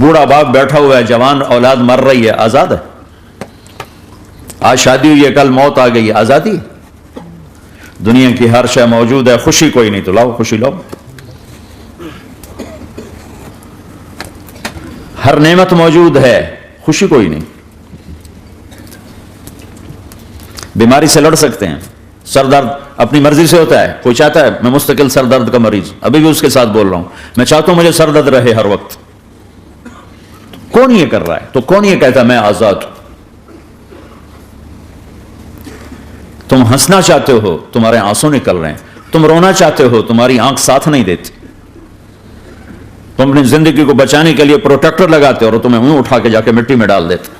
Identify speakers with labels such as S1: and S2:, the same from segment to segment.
S1: بوڑھا باپ بیٹھا ہوا ہے، جوان اولاد مر رہی ہے، آزاد ہے؟ آج شادی ہوئی ہے، کل موت آ گئی، آزادی؟ دنیا کی ہر شے موجود ہے، خوشی کوئی نہیں تو لاؤ، خوشی لاؤ۔ ہر نعمت موجود ہے، خوشی کوئی نہیں۔ بیماری سے لڑ سکتے ہیں، سر درد اپنی مرضی سے ہوتا ہے، کوئی چاہتا ہے میں مستقل سر درد کا مریض، ابھی بھی اس کے ساتھ بول رہا ہوں، میں چاہتا ہوں مجھے سر درد رہے ہر وقت، کون یہ کر رہا ہے؟ تو کون یہ کہتا ہے میں آزاد ہوں؟ تم ہنسنا چاہتے ہو، تمہارے آنسو نکل رہے ہیں، تم رونا چاہتے ہو، تمہاری آنکھ ساتھ نہیں دیتی، تم اپنی زندگی کو بچانے کے لیے پروٹیکٹر لگاتے ہو اور تمہیں اونوں اٹھا کے جا کے مٹی میں ڈال دیتے۔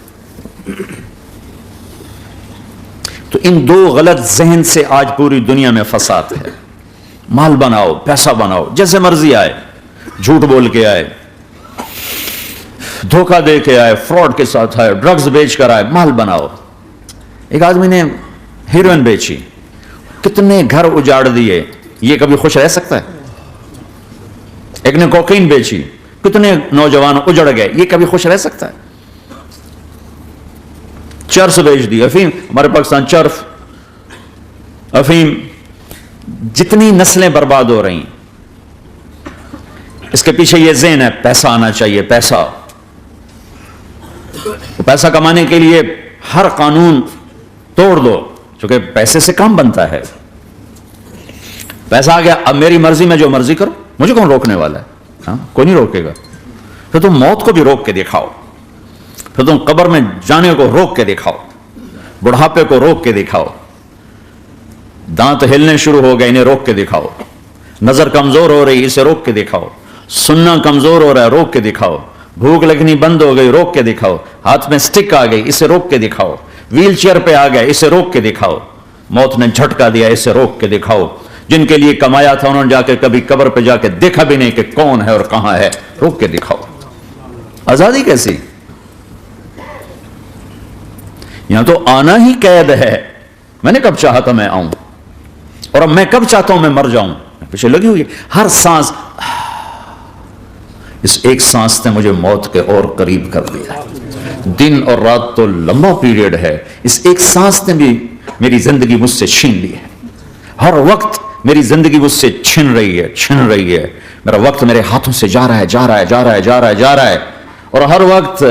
S1: تو ان دو غلط ذہن سے آج پوری دنیا میں فساد ہے۔ مال بناؤ، پیسہ بناؤ، جیسے مرضی آئے، جھوٹ بول کے آئے، دھوکہ دے کے آئے، فراڈ کے ساتھ آئے، ڈرگز بیچ کر آئے، مال بناؤ۔ ایک آدمی نے ہیروئن بیچی، کتنے گھر اجاڑ دیے، یہ کبھی خوش رہ سکتا ہے؟ ایک نے کوکین بیچی، کتنے نوجوان اجڑ گئے، یہ کبھی خوش رہ سکتا ہے؟ چرس بیچ دی، افیم، ہمارے پاکستان چرس، افیم، جتنی نسلیں برباد ہو رہی ہیں، اس کے پیچھے یہ ذہن ہے پیسہ آنا چاہیے، پیسہ۔ پیسہ کمانے کے لیے ہر قانون توڑ دو، چونکہ پیسے سے کام بنتا ہے۔ پیسہ آ گیا، اب میری مرضی میں جو مرضی کرو، مجھے کون روکنے والا ہے؟ ہاں، کوئی نہیں روکے گا۔ پھر تم موت کو بھی روک کے دکھاؤ، پھر تم قبر میں جانے کو روک کے دکھاؤ، بڑھاپے کو روک کے دکھاؤ، دانت ہلنے شروع ہو گئے، انہیں روک کے دکھاؤ، نظر کمزور ہو رہی، اسے روک کے دکھاؤ، سننا کمزور ہو رہا ہے، روک کے دکھاؤ، بھوک لگنی بند ہو گئی، روک کے دکھاؤ، ہاتھ میں سٹک آ گئی، اسے روک کے دکھاؤ، ویل چیئر پہ آ گئے، اسے روک کے دکھاؤ، موت نے جھٹکا دیا، اسے روک کے دکھاؤ، جن کے لیے کمایا تھا انہوں نے جا کے کبھی قبر پہ جا کے دیکھا بھی نہیں کہ کون ہے اور کہاں ہے، روک کے دکھاؤ۔ آزادی کیسی؟ یہاں تو آنا ہی قید ہے۔ میں نے کب چاہا تھا میں آؤں، اور اب میں کب چاہتا ہوں میں مر جاؤں، پیچھے لگی ہوئی ہر سانس، اس ایک سانس نے مجھے موت کے اور قریب کر دیا۔ دن اور رات تو لمبا پیریڈ ہے، اس ایک سانس نے بھی میری زندگی مجھ سے چھین لی ہے۔ ہر وقت میری زندگی مجھ سے چھن رہی ہے، میرا وقت میرے ہاتھوں سے جا رہا ہے، اور ہر وقت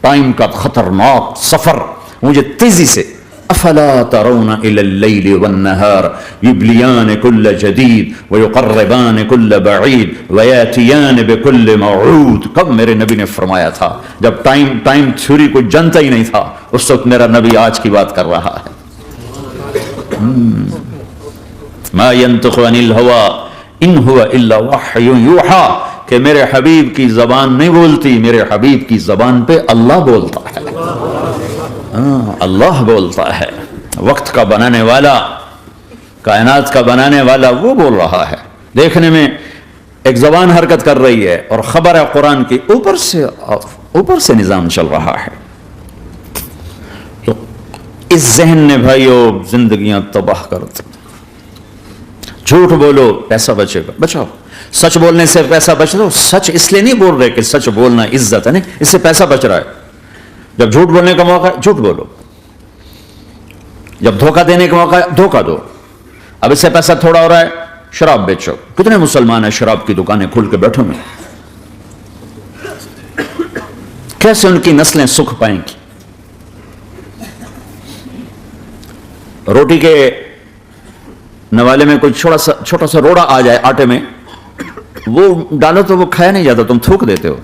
S1: ٹائم کا خطرناک سفر مجھے تیزی سے۔ افلا ترون الى الليل والنهار يبليان كل جديد ويقربان كل بعيد وياتيان بكل موعود۔ کب میرے نبی نے فرمایا تھا؟ جب ٹائم تھیوری کو جانتا ہی نہیں تھا، اس وقت میرا نبی آج کی بات کر رہا ہے۔ ما ينطق عن الهوى ان هو الا وحي يوحى، کہ میرے حبیب کی زبان نہیں بولتی، میرے حبیب کی زبان پہ اللہ بولتا ہے، اللہ بولتا ہے۔ وقت کا بنانے والا، کائنات کا بنانے والا وہ بول رہا ہے۔ دیکھنے میں ایک زبان حرکت کر رہی ہے اور خبر ہے قرآن کی، اوپر سے نظام چل رہا ہے۔ تو اس ذہن نے بھائیو زندگیاں تباہ کر دی۔ جھوٹ بولو پیسہ بچے گا، بچاؤ۔ سچ بولنے سے پیسہ بچ رہا ہو، سچ اس لیے نہیں بول رہے کہ سچ بولنا عزت ہے، نہیں، اس سے پیسہ بچ رہا ہے۔ جب جھوٹ بولنے کا موقع ہے جھوٹ بولو، جب دھوکہ دینے کا موقع ہے دھوکہ دو۔ اب اس سے پیسہ تھوڑا ہو رہا ہے، شراب بیچو۔ کتنے مسلمان ہیں شراب کی دکانیں کھول کے بیٹھے ہوئے، کیسے ان کی نسلیں سکھ پائیں گی؟ روٹی کے نوالے میں کوئی چھوٹا سا روڑا آ جائے آٹے میں، وہ ڈالو تو وہ کھایا نہیں جاتا، تم تھوک دیتے ہو،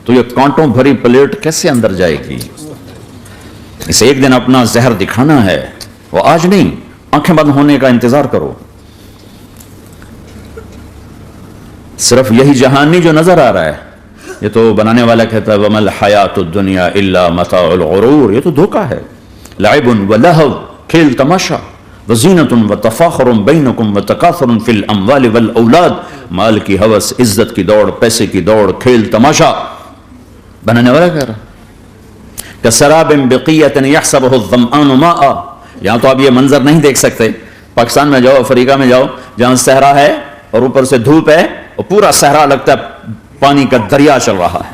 S1: تو یہ کانٹوں بھری پلیٹ کیسے اندر جائے گی؟ اسے ایک دن اپنا زہر دکھانا ہے، وہ آج نہیں، آنکھیں بند ہونے کا انتظار کرو۔ صرف یہی جہان نہیں جو نظر آ رہا ہے، یہ تو بنانے والا کہتا ہے وَمَا الْحَيَاةُ الدُّنْيَا إِلَّا مَتَاعُ الْغُرُورِ، یہ تو دھوکہ ہے۔ لَعِبٌ وَلَهْوٌ، کھیل تماشا، وَزِينَةٌ وَتَفَاخُرٌ بَيْنَكُمْ وَتَكَاثُرٌ فِي الْأَمْوَالِ وَالْأَوْلَادِ، مال کی ہوس، عزت کی دوڑ، پیسے کی دوڑ، کھیل تماشا۔ بنانے والا کہہ رہا كَسَرَابٍ بِقِيَّةٍ يَحْسَبُهُ الظَّمْآنُ مَاءً۔ یہاں تو آپ یہ منظر نہیں دیکھ سکتے، پاکستان میں جاؤ، افریقہ میں جاؤ، جہاں صحرا ہے اور اوپر سے دھوپ ہے اور پورا صحرا لگتا ہے پانی کا دریا چل رہا ہے،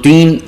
S1: 3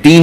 S1: 3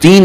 S1: 3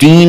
S1: 3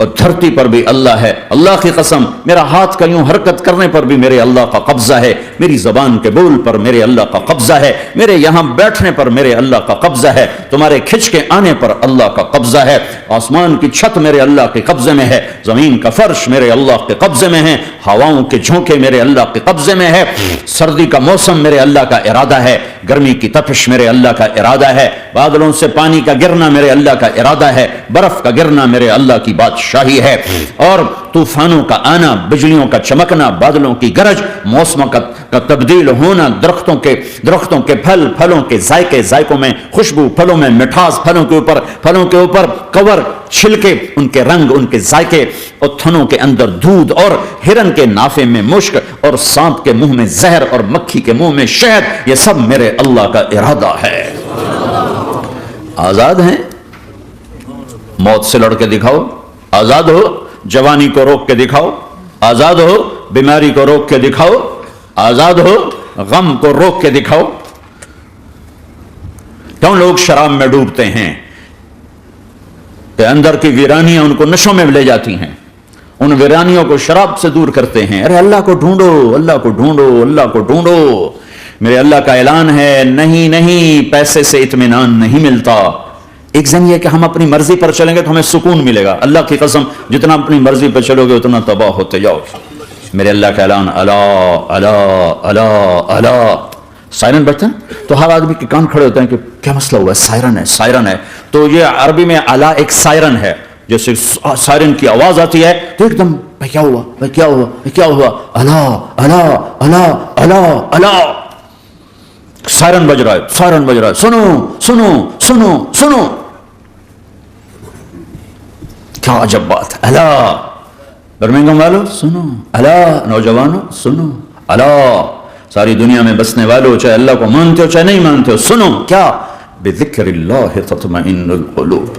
S1: اور دھرتی پر بھی اللہ ہے. اللہ کی قسم میرا ہاتھ کا یوں حرکت کرنے پر بھی میرے اللہ کا قبضہ ہے, میری زبان کے بول پر میرے اللہ کا قبضہ ہے, میرے یہاں بیٹھنے پر میرے اللہ کا قبضہ ہے, تمہارے کھچ کے آنے پر اللہ کا قبضہ ہے, آسمان کی چھت میرے اللہ کے قبضے میں ہے, زمین کا فرش میرے اللہ کے قبضے میں ہے, ہواؤں کے جھونکے میرے اللہ کے قبضے میں ہے, سردی کا موسم میرے اللہ کا ارادہ ہے, گرمی کی تپش میرے اللہ کا ارادہ ہے, بادلوں سے پانی کا گرنا میرے اللہ کا ارادہ ہے, برف کا گرنا میرے اللہ کی بادشاہی ہے, اور طوفانوں کا آنا, بجلیوں کا چمکنا, بادلوں کی گرج, موسموں کا تبدیل ہونا, درختوں کے پھلوں کے ذائقوں میں خوشبو, پھلوں میں مٹھاس, پھلوں کے اوپر کور, چھلکے, ان کے رنگ, ان کے ذائقے, اور تھنوں کے اندر دودھ, اور ہرن کے نافے میں مشک, اور سانپ کے منہ میں زہر, اور مکھی کے منہ میں شہد, یہ سب میرے اللہ کا ارادہ ہے. آزاد ہیں؟ موت سے لڑ کے دکھاؤ. آزاد ہو؟ جوانی کو روک کے دکھاؤ. آزاد ہو؟ بیماری کو روک کے دکھاؤ. آزاد ہو؟ غم کو روک کے دکھاؤ. کیوں لوگ شراب میں ڈوبتے ہیں؟ کہ اندر کی ویرانیاں ان کو نشوں میں لے جاتی ہیں, ان ویرانیوں کو شراب سے دور کرتے ہیں. ارے اللہ کو ڈھونڈو, اللہ کو ڈھونڈو, اللہ کو ڈھونڈو. میرے اللہ کا اعلان ہے, نہیں پیسے سے اطمینان نہیں ملتا. ایک زن یہ کہ ہم اپنی مرضی پر چلیں گے تو ہمیں سکون ملے گا. اللہ کی قسم جتنا اپنی مرضی پر چلو گے اتنا تباہ ہوتے جاؤ. میرے اللہ کا اعلان, اللہ اللہ اللہ اللہ. سائرن بجتا ہے تو ہر آدمی کے کان کھڑے ہوتے ہیں کہ کیا مسئلہ ہوا ہے, سائرن ہے. تو یہ عربی میں الا ایک سائرن ہے. جیسے سائرن کی آواز آتی ہے تو ایک دم کیا ہوا, اللہ اللہ اللہ اللہ اللہ. سائرن بج رہا ہے, سنو. کیا عجب بات ہے. اللہ برمنگم والو سنو, اللہ نوجوانوں سنو, اللہ ساری دنیا میں بسنے والوں, چاہے اللہ کو مانتے ہو چاہے نہیں مانتے ہو, سنو. کیا؟ بذکر اللہ تطمئن القلوب.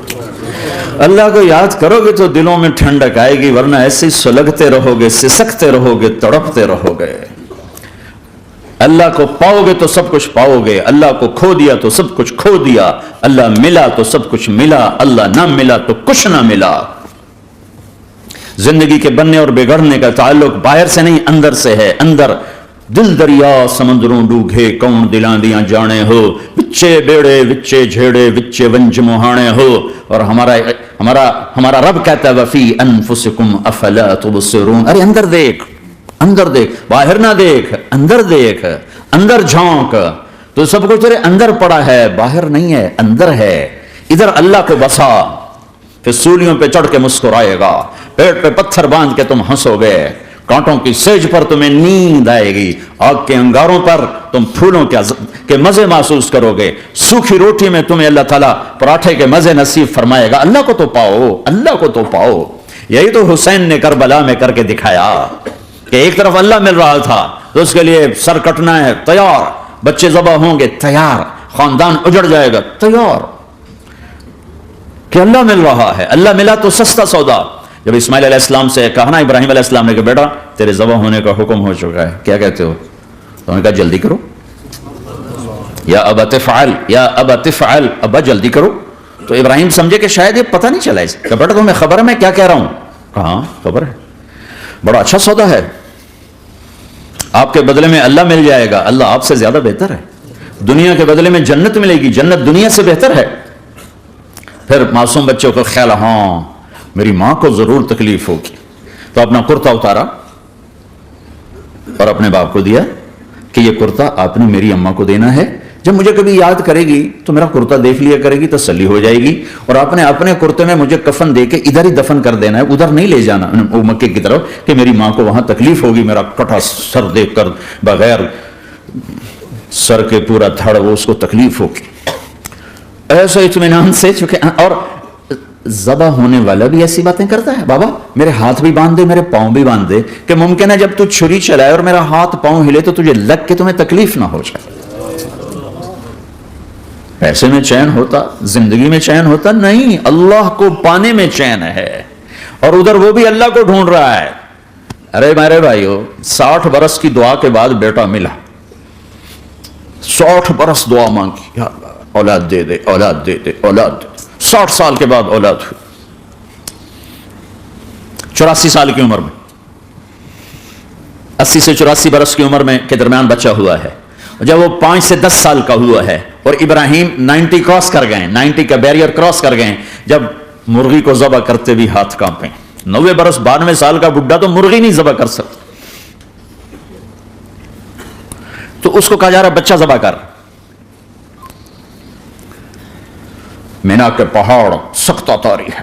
S1: اللہ کو یاد کرو گے تو دلوں میں ٹھنڈک آئے گی, ورنہ ایسے ہی سلگتے رہو گے, سسکتے رہو گے, تڑپتے رہو گے. اللہ کو پاؤ گے تو سب کچھ پاؤ گے, اللہ کو کھو دیا تو سب کچھ کھو دیا, اللہ ملا تو سب کچھ ملا, اللہ نہ ملا تو کچھ نہ ملا. زندگی کے بننے اور بگڑنے کا تعلق باہر سے نہیں اندر سے ہے. اندر دل دریا سمندروں ڈوگے کون دلاں دیاں جانے ہو, وچے بیڑے وچے جھیڑے وچے ونج مہانے ہو. اور ہمارا رب کہتا ہے وفی انفسکم افلا تبصرون. ارے اندر دیکھ, باہر نہ دیکھ, اندر جھونک. تو سب کچھ تیرے اندر پڑا ہے, باہر نہیں ہے, اندر ہے. ادھر اللہ کو بسا, پھر سولیوں پہ چڑھ کے مسکرائے گا, پیٹ پہ پتھر باندھ کے تم ہنسو گے, کانٹوں کی سیج پر تمہیں نیند آئے گی, آگ کے انگاروں پر تم پھولوں کے مزے محسوس کرو گے, سوکھی روٹی میں تمہیں اللہ تعالیٰ پراٹھے کے مزے نصیب فرمائے گا. اللہ کو تو پاؤ. یہی تو حسین نے کربلا میں کر کے دکھایا کہ ایک طرف اللہ مل رہا تھا تو اس کے لیے سر کٹنا ہے, تیار. بچے ذبح ہوں گے, تیار. خاندان اجڑ جائے گا, تیار. کہ اللہ مل رہا ہے, اللہ ملا تو سستا سودا. جب اسماعیل علیہ السلام سے کہا نا ابراہیم علیہ السلام نے کہ بیٹا تیرے ذبح ہونے کا حکم ہو چکا ہے, کیا کہتے ہو؟ تو انہوں نے کہا جلدی کرو. یا ابا تفعل, ابا جلدی کرو. تو ابراہیم سمجھے کہ شاید یہ پتہ نہیں چلا, اس کہ بیٹا تمہیں خبر ہے میں کیا کہہ رہا ہوں؟ کہاں خبر ہے, بڑا اچھا سودا ہے, آپ کے بدلے میں اللہ مل جائے گا, اللہ آپ سے زیادہ بہتر ہے. دنیا کے بدلے میں جنت ملے گی, جنت دنیا سے بہتر ہے. پھر معصوم بچوں کو خیال, ہاں میری ماں کو ضرور تکلیف ہوگی, تو اپنا کرتا اتارا اور اپنے باپ کو دیا کہ یہ کرتا آپ نے میری اماں کو دینا ہے, جب مجھے کبھی یاد کرے گی تو میرا کرتا دیکھ لیا کرے گی, تسلی ہو جائے گی. اور آپ نے اپنے کرتے میں مجھے کفن دے کے ادھر ہی دفن کر دینا ہے, ادھر نہیں لے جانا مکے کی طرف, کہ میری ماں کو وہاں تکلیف ہوگی, میرا کٹا سر دیکھ کر بغیر سر کے پورا دھڑ وہ اس کو تکلیف ہوگی. ایسے اطمینان سے, چونکہ اور ذبح ہونے والا بھی ایسی باتیں کرتا ہے, بابا میرے ہاتھ بھی باندھ دے, میرے پاؤں بھی باندھ دے, کہ ممکن ہے جب تو چھری چلائے اور میرا ہاتھ پاؤں ہلے تو تجھے لگ کے تمہیں تکلیف نہ ہو جائے. پیسے میں چین ہوتا, زندگی میں چین ہوتا نہیں, اللہ کو پانے میں چین ہے. اور ادھر وہ بھی اللہ کو ڈھونڈ رہا ہے. ارے میرے بھائیو, 60 برس کی دعا کے بعد بیٹا ملا, 60 برس دعا مانگی, یا اللہ اولاد دے دے, اولاد دے دے, اولاد دے. 60 سال کے بعد اولاد ہوئی. 84 سال کی عمر میں، 80 سے 84 برس کی عمر میں کے درمیان بچہ ہوا ہے. جب وہ 5 سے 10 سال کا ہوا ہے اور ابراہیم 90 کراس کر گئے، 90 کا بیریئر کراس کر گئے، جب مرغی کو ذبح کرتے بھی ہاتھ کانپے. 90 برس 92 سال کا بڈھا تو مرغی نہیں ذبح کر سکتا، تو اس کو کہا جا رہا بچہ ذبح کر. مینا کے پہاڑ سخت طاری ہے،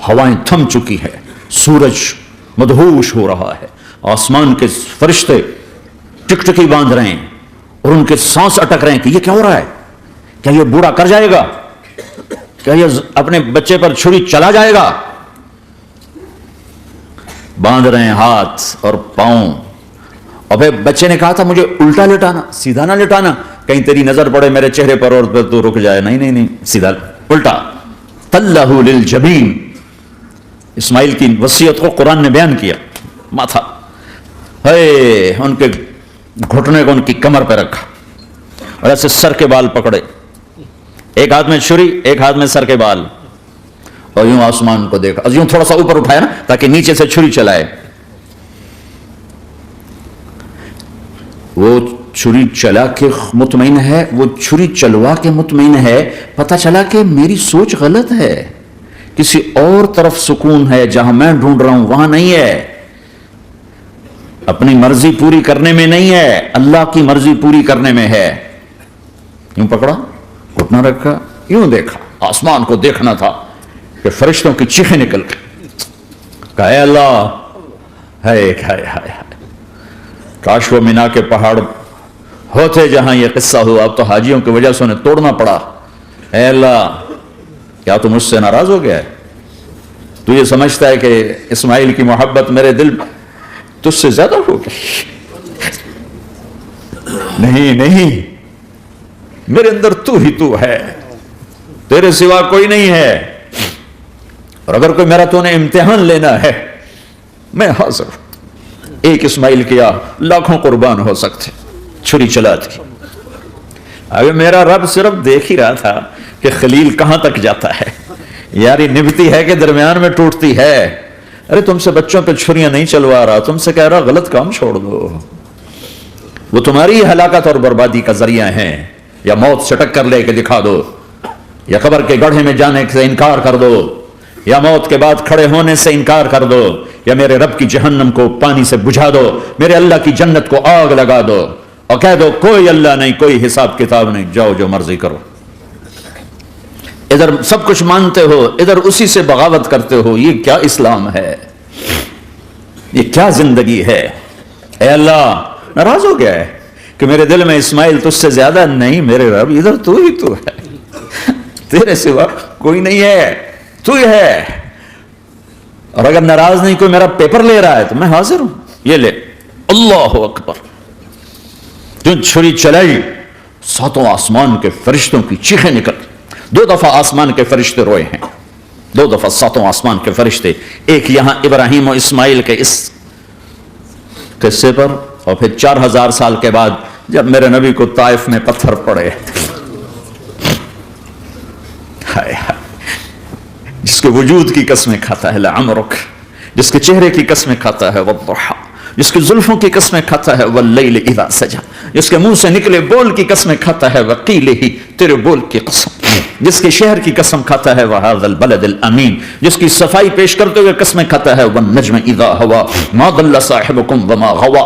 S1: ہوائیں تھم چکی ہے، سورج مدہوش ہو رہا ہے، آسمان کے فرشتے ٹکٹکی باندھ رہے ہیں اور ان کے سانس اٹک رہے ہیں کہ یہ کیا ہو رہا ہے، کیا یہ بوڑھا کر جائے گا، کیا یہ اپنے بچے پر چھری چلا جائے گا. باندھ رہے ہیں ہاتھ اور پاؤں. اور پھر بچے نے کہا تھا مجھے الٹا لٹانا، سیدھا نہ لٹانا، کہیں تیری نظر پڑے میرے چہرے پر اور پھر تو رک جائے. نہیں نہیں، سیدھا الٹا. تلہ للجبین، اسماعیل کی وصیت کو قرآن نے بیان کیا. ماتھا ان کے گھٹنے کو ان کی کمر پہ رکھا اور ایسے سر کے بال پکڑے، ایک ہاتھ میں چھری ایک ہاتھ میں سر کے بال، اور یوں آسمان کو دیکھا، یوں تھوڑا سا اوپر اٹھایا نا تاکہ نیچے سے چھری چلائے. وہ چھری چلا کے مطمئن ہے، وہ چھری چلوا کے مطمئن ہے. پتہ چلا کہ میری سوچ غلط ہے، کسی اور طرف سکون ہے، جہاں میں ڈھونڈ رہا ہوں وہاں نہیں ہے. اپنی مرضی پوری کرنے میں نہیں ہے، اللہ کی مرضی پوری کرنے میں ہے. یوں پکڑا، گھٹنا رکھا، یوں دیکھا، آسمان کو دیکھنا تھا کہ فرشتوں کی چیخیں نکل گئی. کہا اے اللہ، ہائے ہائے ہائے، کاش وہ مینا کے پہاڑ ہوتے جہاں یہ قصہ ہوا. اب تو حاجیوں کی وجہ سے انہیں توڑنا پڑا. اے اللہ، کیا تو مجھ سے ناراض ہو گیا ہے؟ تو یہ سمجھتا ہے کہ اسماعیل کی محبت میرے دل تجھ سے زیادہ ہو گئی؟ نہیں نہیں، میرے اندر تو ہی تو ہے، تیرے سوا کوئی نہیں ہے. اور اگر کوئی میرا تو نے امتحان لینا ہے میں حاضر ہوں. ایک اسماعیل کیا لاکھوں قربان ہو سکتے. چھری چلا دی. ابھی میرا رب صرف دیکھ ہی رہا تھا کہ خلیل کہاں تک جاتا ہے. یاری نبھتی ہے کہ درمیان میں ٹوٹتی ہے. ارے تم سے بچوں پہ چھریاں نہیں چلوا رہا، تم سے کہہ رہا غلط کام چھوڑ دو. وہ تمہاری ہلاکت اور بربادی کا ذریعہ ہیں. یا موت سے ٹکر لے کے دکھا دو، یا قبر کے گڑھے میں جانے سے انکار کر دو، یا موت کے بعد کھڑے ہونے سے انکار کر دو، یا میرے رب کی جہنم کو پانی سے بجھا دو، میرے اللہ کی جنت کو آگ لگا دو اور کہہ دو کوئی اللہ نہیں، کوئی حساب کتاب نہیں، جاؤ جو مرضی کرو. ادھر سب کچھ مانتے ہو، ادھر اسی سے بغاوت کرتے ہو. یہ کیا اسلام ہے؟ یہ کیا زندگی ہے؟ اے اللہ، ناراض ہو گیا ہے کہ میرے دل میں اسماعیل تجھ سے زیادہ نہیں. میرے رب ادھر تو ہی تو ہے، تیرے سوا کوئی نہیں ہے، تو ہی ہے. اور اگر ناراض نہیں کوئی میرا پیپر لے رہا ہے تو میں حاضر ہوں. یہ لے. اللہ اکبر. جو چھری چلائی، ساتوں آسمان کے فرشتوں کی چیخیں نکل. 2 دفعہ آسمان کے فرشتے روئے ہیں، 2 دفعہ ساتوں آسمان کے فرشتے. ایک یہاں ابراہیم و اسماعیل کے اس قصے پر، اور پھر 4000 سال کے بعد جب میرے نبی کو طائف میں پتھر پڑے. ہائے ہائے، جس کے وجود کی قسمیں کھاتا ہے لعمرک، جس کے چہرے کی قسمیں کھاتا ہے والضحى، جس کی زلفوں کی قسمیں کھاتا ہے واللیل اذا سجى، جس کے منہ سے نکلے بول کی قسمیں کھاتا ہے وقیلہ، تیرے بول کی قسم، جس کے شہر کی قسم کھاتا ہے وہذا البلد الامین، جس کی صفائی پیش کرتے ہوئے قسمیں کھاتا ہے والنجم اذا هوى ما ضل صاحبكم وما غوى،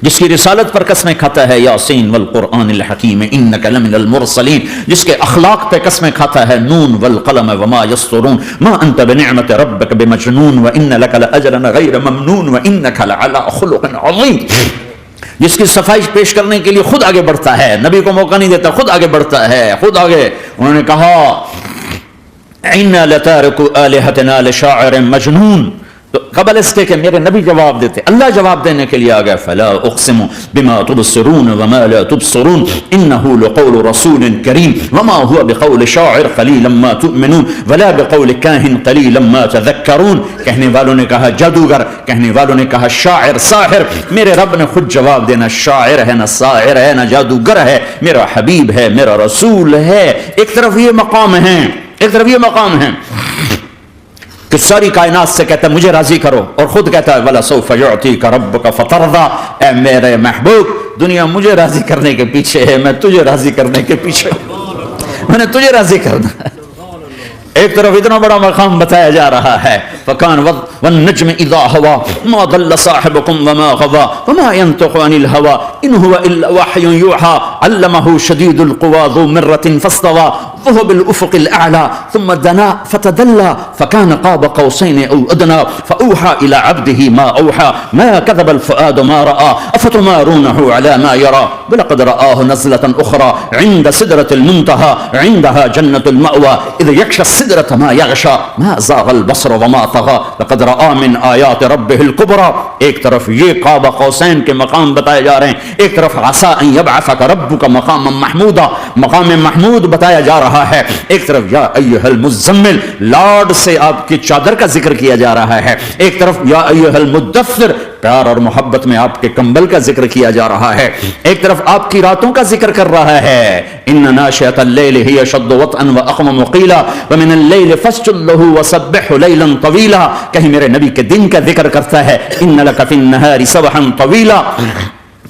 S1: جس کی رسالت پر قسمیں کھاتا ہے یاسین والقرآن الحکیم انک لمن المرسلین، جس کے اخلاق پہ قسمیں کھاتا ہے نون والقلم وما یسطرون ما انت بنعمت ربک بمجنون وان لک لاجرا غیر ممنون وانک لعلی خلق عظیم، جس کی صفائی پیش کرنے کے لیے خود آگے بڑھتا ہے، نبی کو موقع نہیں دیتا، خود آگے بڑھتا ہے، خود آگے. انہوں نے کہا انا لتارکو آلہتنا لشاعر مجنون، تو قبل اس کے کہ میرے نبی جواب دیتے، اللہ جواب دینے کے لیے آ گیا. فلا اقسم بما تبصرون وما لا تبصرون انه لقول رسول کریم وما هو بقول شاعر قلیلا ما تؤمنون ولا بقول کاہن قلیلا ما تذکرون. کہنے والوں نے کہا جادوگر، کہنے والوں نے کہا شاعر، ساحر. میرے رب نے خود جواب دینا، شاعر ہے نہ ساحر ہے نہ جادوگر ہے، میرا حبیب ہے، میرا رسول ہے. ایک طرف یہ مقام ہے، ایک طرف یہ مقام ہے. کہ ساری کائنات سے کہتا ہے مجھے راضی کرو، اور خود کہتا ہے وَلَسَوْفَ يُعْطِيكَ رَبُّكَ فَتَرْضَىٰ، اے میرے محبوب دنیا مجھے راضی کرنے کے پیچھے ہے، میں تجھے راضی کرنے کے پیچھے ہوں، میں نے تجھے راضی کرنا ہے۔ ایک طرف اتنا بڑا مقام بتایا جا رہا ہے فَكَانَ وَالنَّجْمِ إِذَا هَوَىٰ مَا ضَلَّ صَاحِبُكُمْ وَمَا غَوَىٰ وَمَا يَنطِقُ عَنِ الْهَوَىٰ إِنْ هُوَ إِلَّا وَحْيٌ يُوحَىٰ عَلَّمَهُ شَدِيدُ الْقُوَىٰ ذُو مِرَّةٍ فَاسْتَوَىٰ وَهُوَ بِالْأُفُقِ الْأَعْلَىٰ ثُمَّ دَنَا فَتَدَلَّىٰ فَكَانَ قَابَ قَوْسَيْنِ أَوْ أَدْنَىٰ فَأَوْحَىٰ إِلَىٰ عَبْدِهِ مَا أَوْحَىٰ مَا كَذَبَ الْفُؤَادُ مَا رَأَىٰ أَفَتُمَارُونَهُ عَلَىٰ مَا يَرَىٰ وَلَقَدْ رَآهُ نَزْلَةً أُخْرَىٰ عِندَ سِدْرَةِ الْمُنتَهَىٰ عِندَهَا جَنَّةُ الْمَأْوَىٰ إِذْ يَغْشَى السِّدْرَةَ مَا يَغْشَىٰ ما زاغ البصر وما طغى لقد رأى من آیات ربه الكبرى۔ ایک طرف یہ قاب قوسین کے مقام بتائے جا رہے ہیں، ایک طرف عسى ان يبعثك ربك مقاما محمودا، مقام محمود بتایا جا رہا ہے، ایک طرف یا ایھا المزمل لاڈ سے آپ کی چادر کا ذکر کیا جا رہا ہے، ایک طرف یا ایھا المدثر پیار اور محبت میں آپ کے کمبل کا ذکر کیا جا رہا ہے، ایک طرف آپ کی راتوں کا ذکر کر رہا ہے ان ناشئۃ اللیل ہی اشد وطئا واقوم قیلا ومن اللیل فاسجد لہ وسبحہ لیلا طویلا، کہیں میرے نبی کے دن کا ذکر کرتا ہے ان لک فی النہار سبحا طویلا،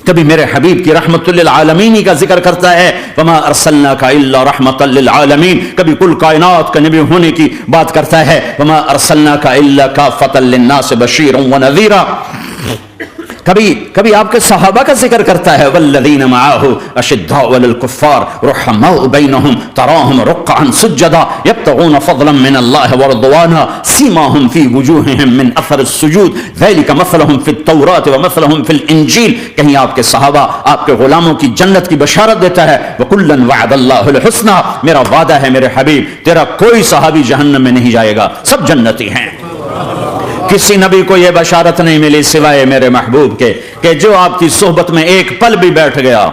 S1: کبھی میرے حبیب کی رحمت للعالمین کا ذکر کرتا ہے وما ارسلناک الا رحمتا للعالمین، کبھی کل کائنات کا نبی ہونے کی بات کرتا ہے وما ارسلناک الا کافۃ للناس بشیرا ونذیرا، کبھی آپ کے صحابہ کا ذکر کرتا ہے والذین معہ اشداء علی الکفار رحماء بینہم تراہم رکعا سجدا یبتغون فضلا من اللہ ورضوانا سیماہم فی وجوہہم من اثر السجود ذلک مثلہم فی التوراۃ ومثلہم فی الانجیل، کہیں آپ کے صحابہ آپ کے غلاموں کی جنت کی بشارت دیتا ہے وکلا وعد اللہ الحسنی، میرا وعدہ ہے میرے حبیب تیرا کوئی صحابی جہنم میں نہیں جائے گا، سب جنتی ہیں۔ کسی نبی کو یہ بشارت نہیں ملی سوائے میرے محبوب کے کہ جو آپ کی صحبت میں ایک پل بھی بیٹھ گیا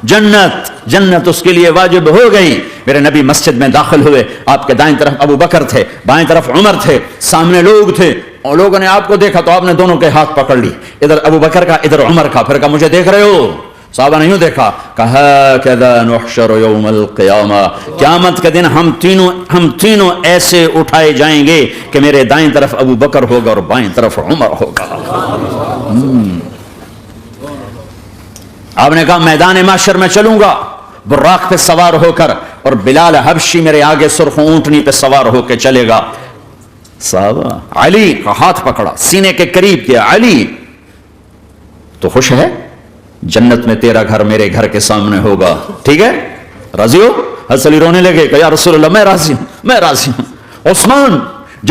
S1: جنت اس کے لیے واجب ہو گئی۔ میرے نبی مسجد میں داخل ہوئے، آپ کے دائیں طرف ابو بکر تھے، بائیں طرف عمر تھے، سامنے لوگ تھے، اور لوگوں نے آپ کو دیکھا تو آپ نے دونوں کے ہاتھ پکڑ لی، ادھر ابو بکر کا ادھر عمر کا، پھر کہا مجھے دیکھ رہے ہو؟ صحابہ نے یوں دیکھا، کہا کذا نحشر یوم القیامہ، قیامت کے دن ہم تینوں ایسے اٹھائے جائیں گے کہ میرے دائیں طرف ابو بکر ہوگا اور بائیں طرف عمر ہوگا۔ آپ نے کہا میدان محشر میں چلوں گا براق پہ سوار ہو کر، اور بلال حبشی میرے آگے سرخ اونٹنی پہ سوار ہو کے چلے گا۔ صحابہ علی کا ہاتھ پکڑا، سینے کے قریب کیا، علی تو خوش ہے؟ جنت میں تیرا گھر میرے گھر کے سامنے ہوگا، ٹھیک ہے؟ راضی ہو؟ حضرت علی رونے لگے کہ یا رسول اللہ میں راضی ہوں۔ عثمان،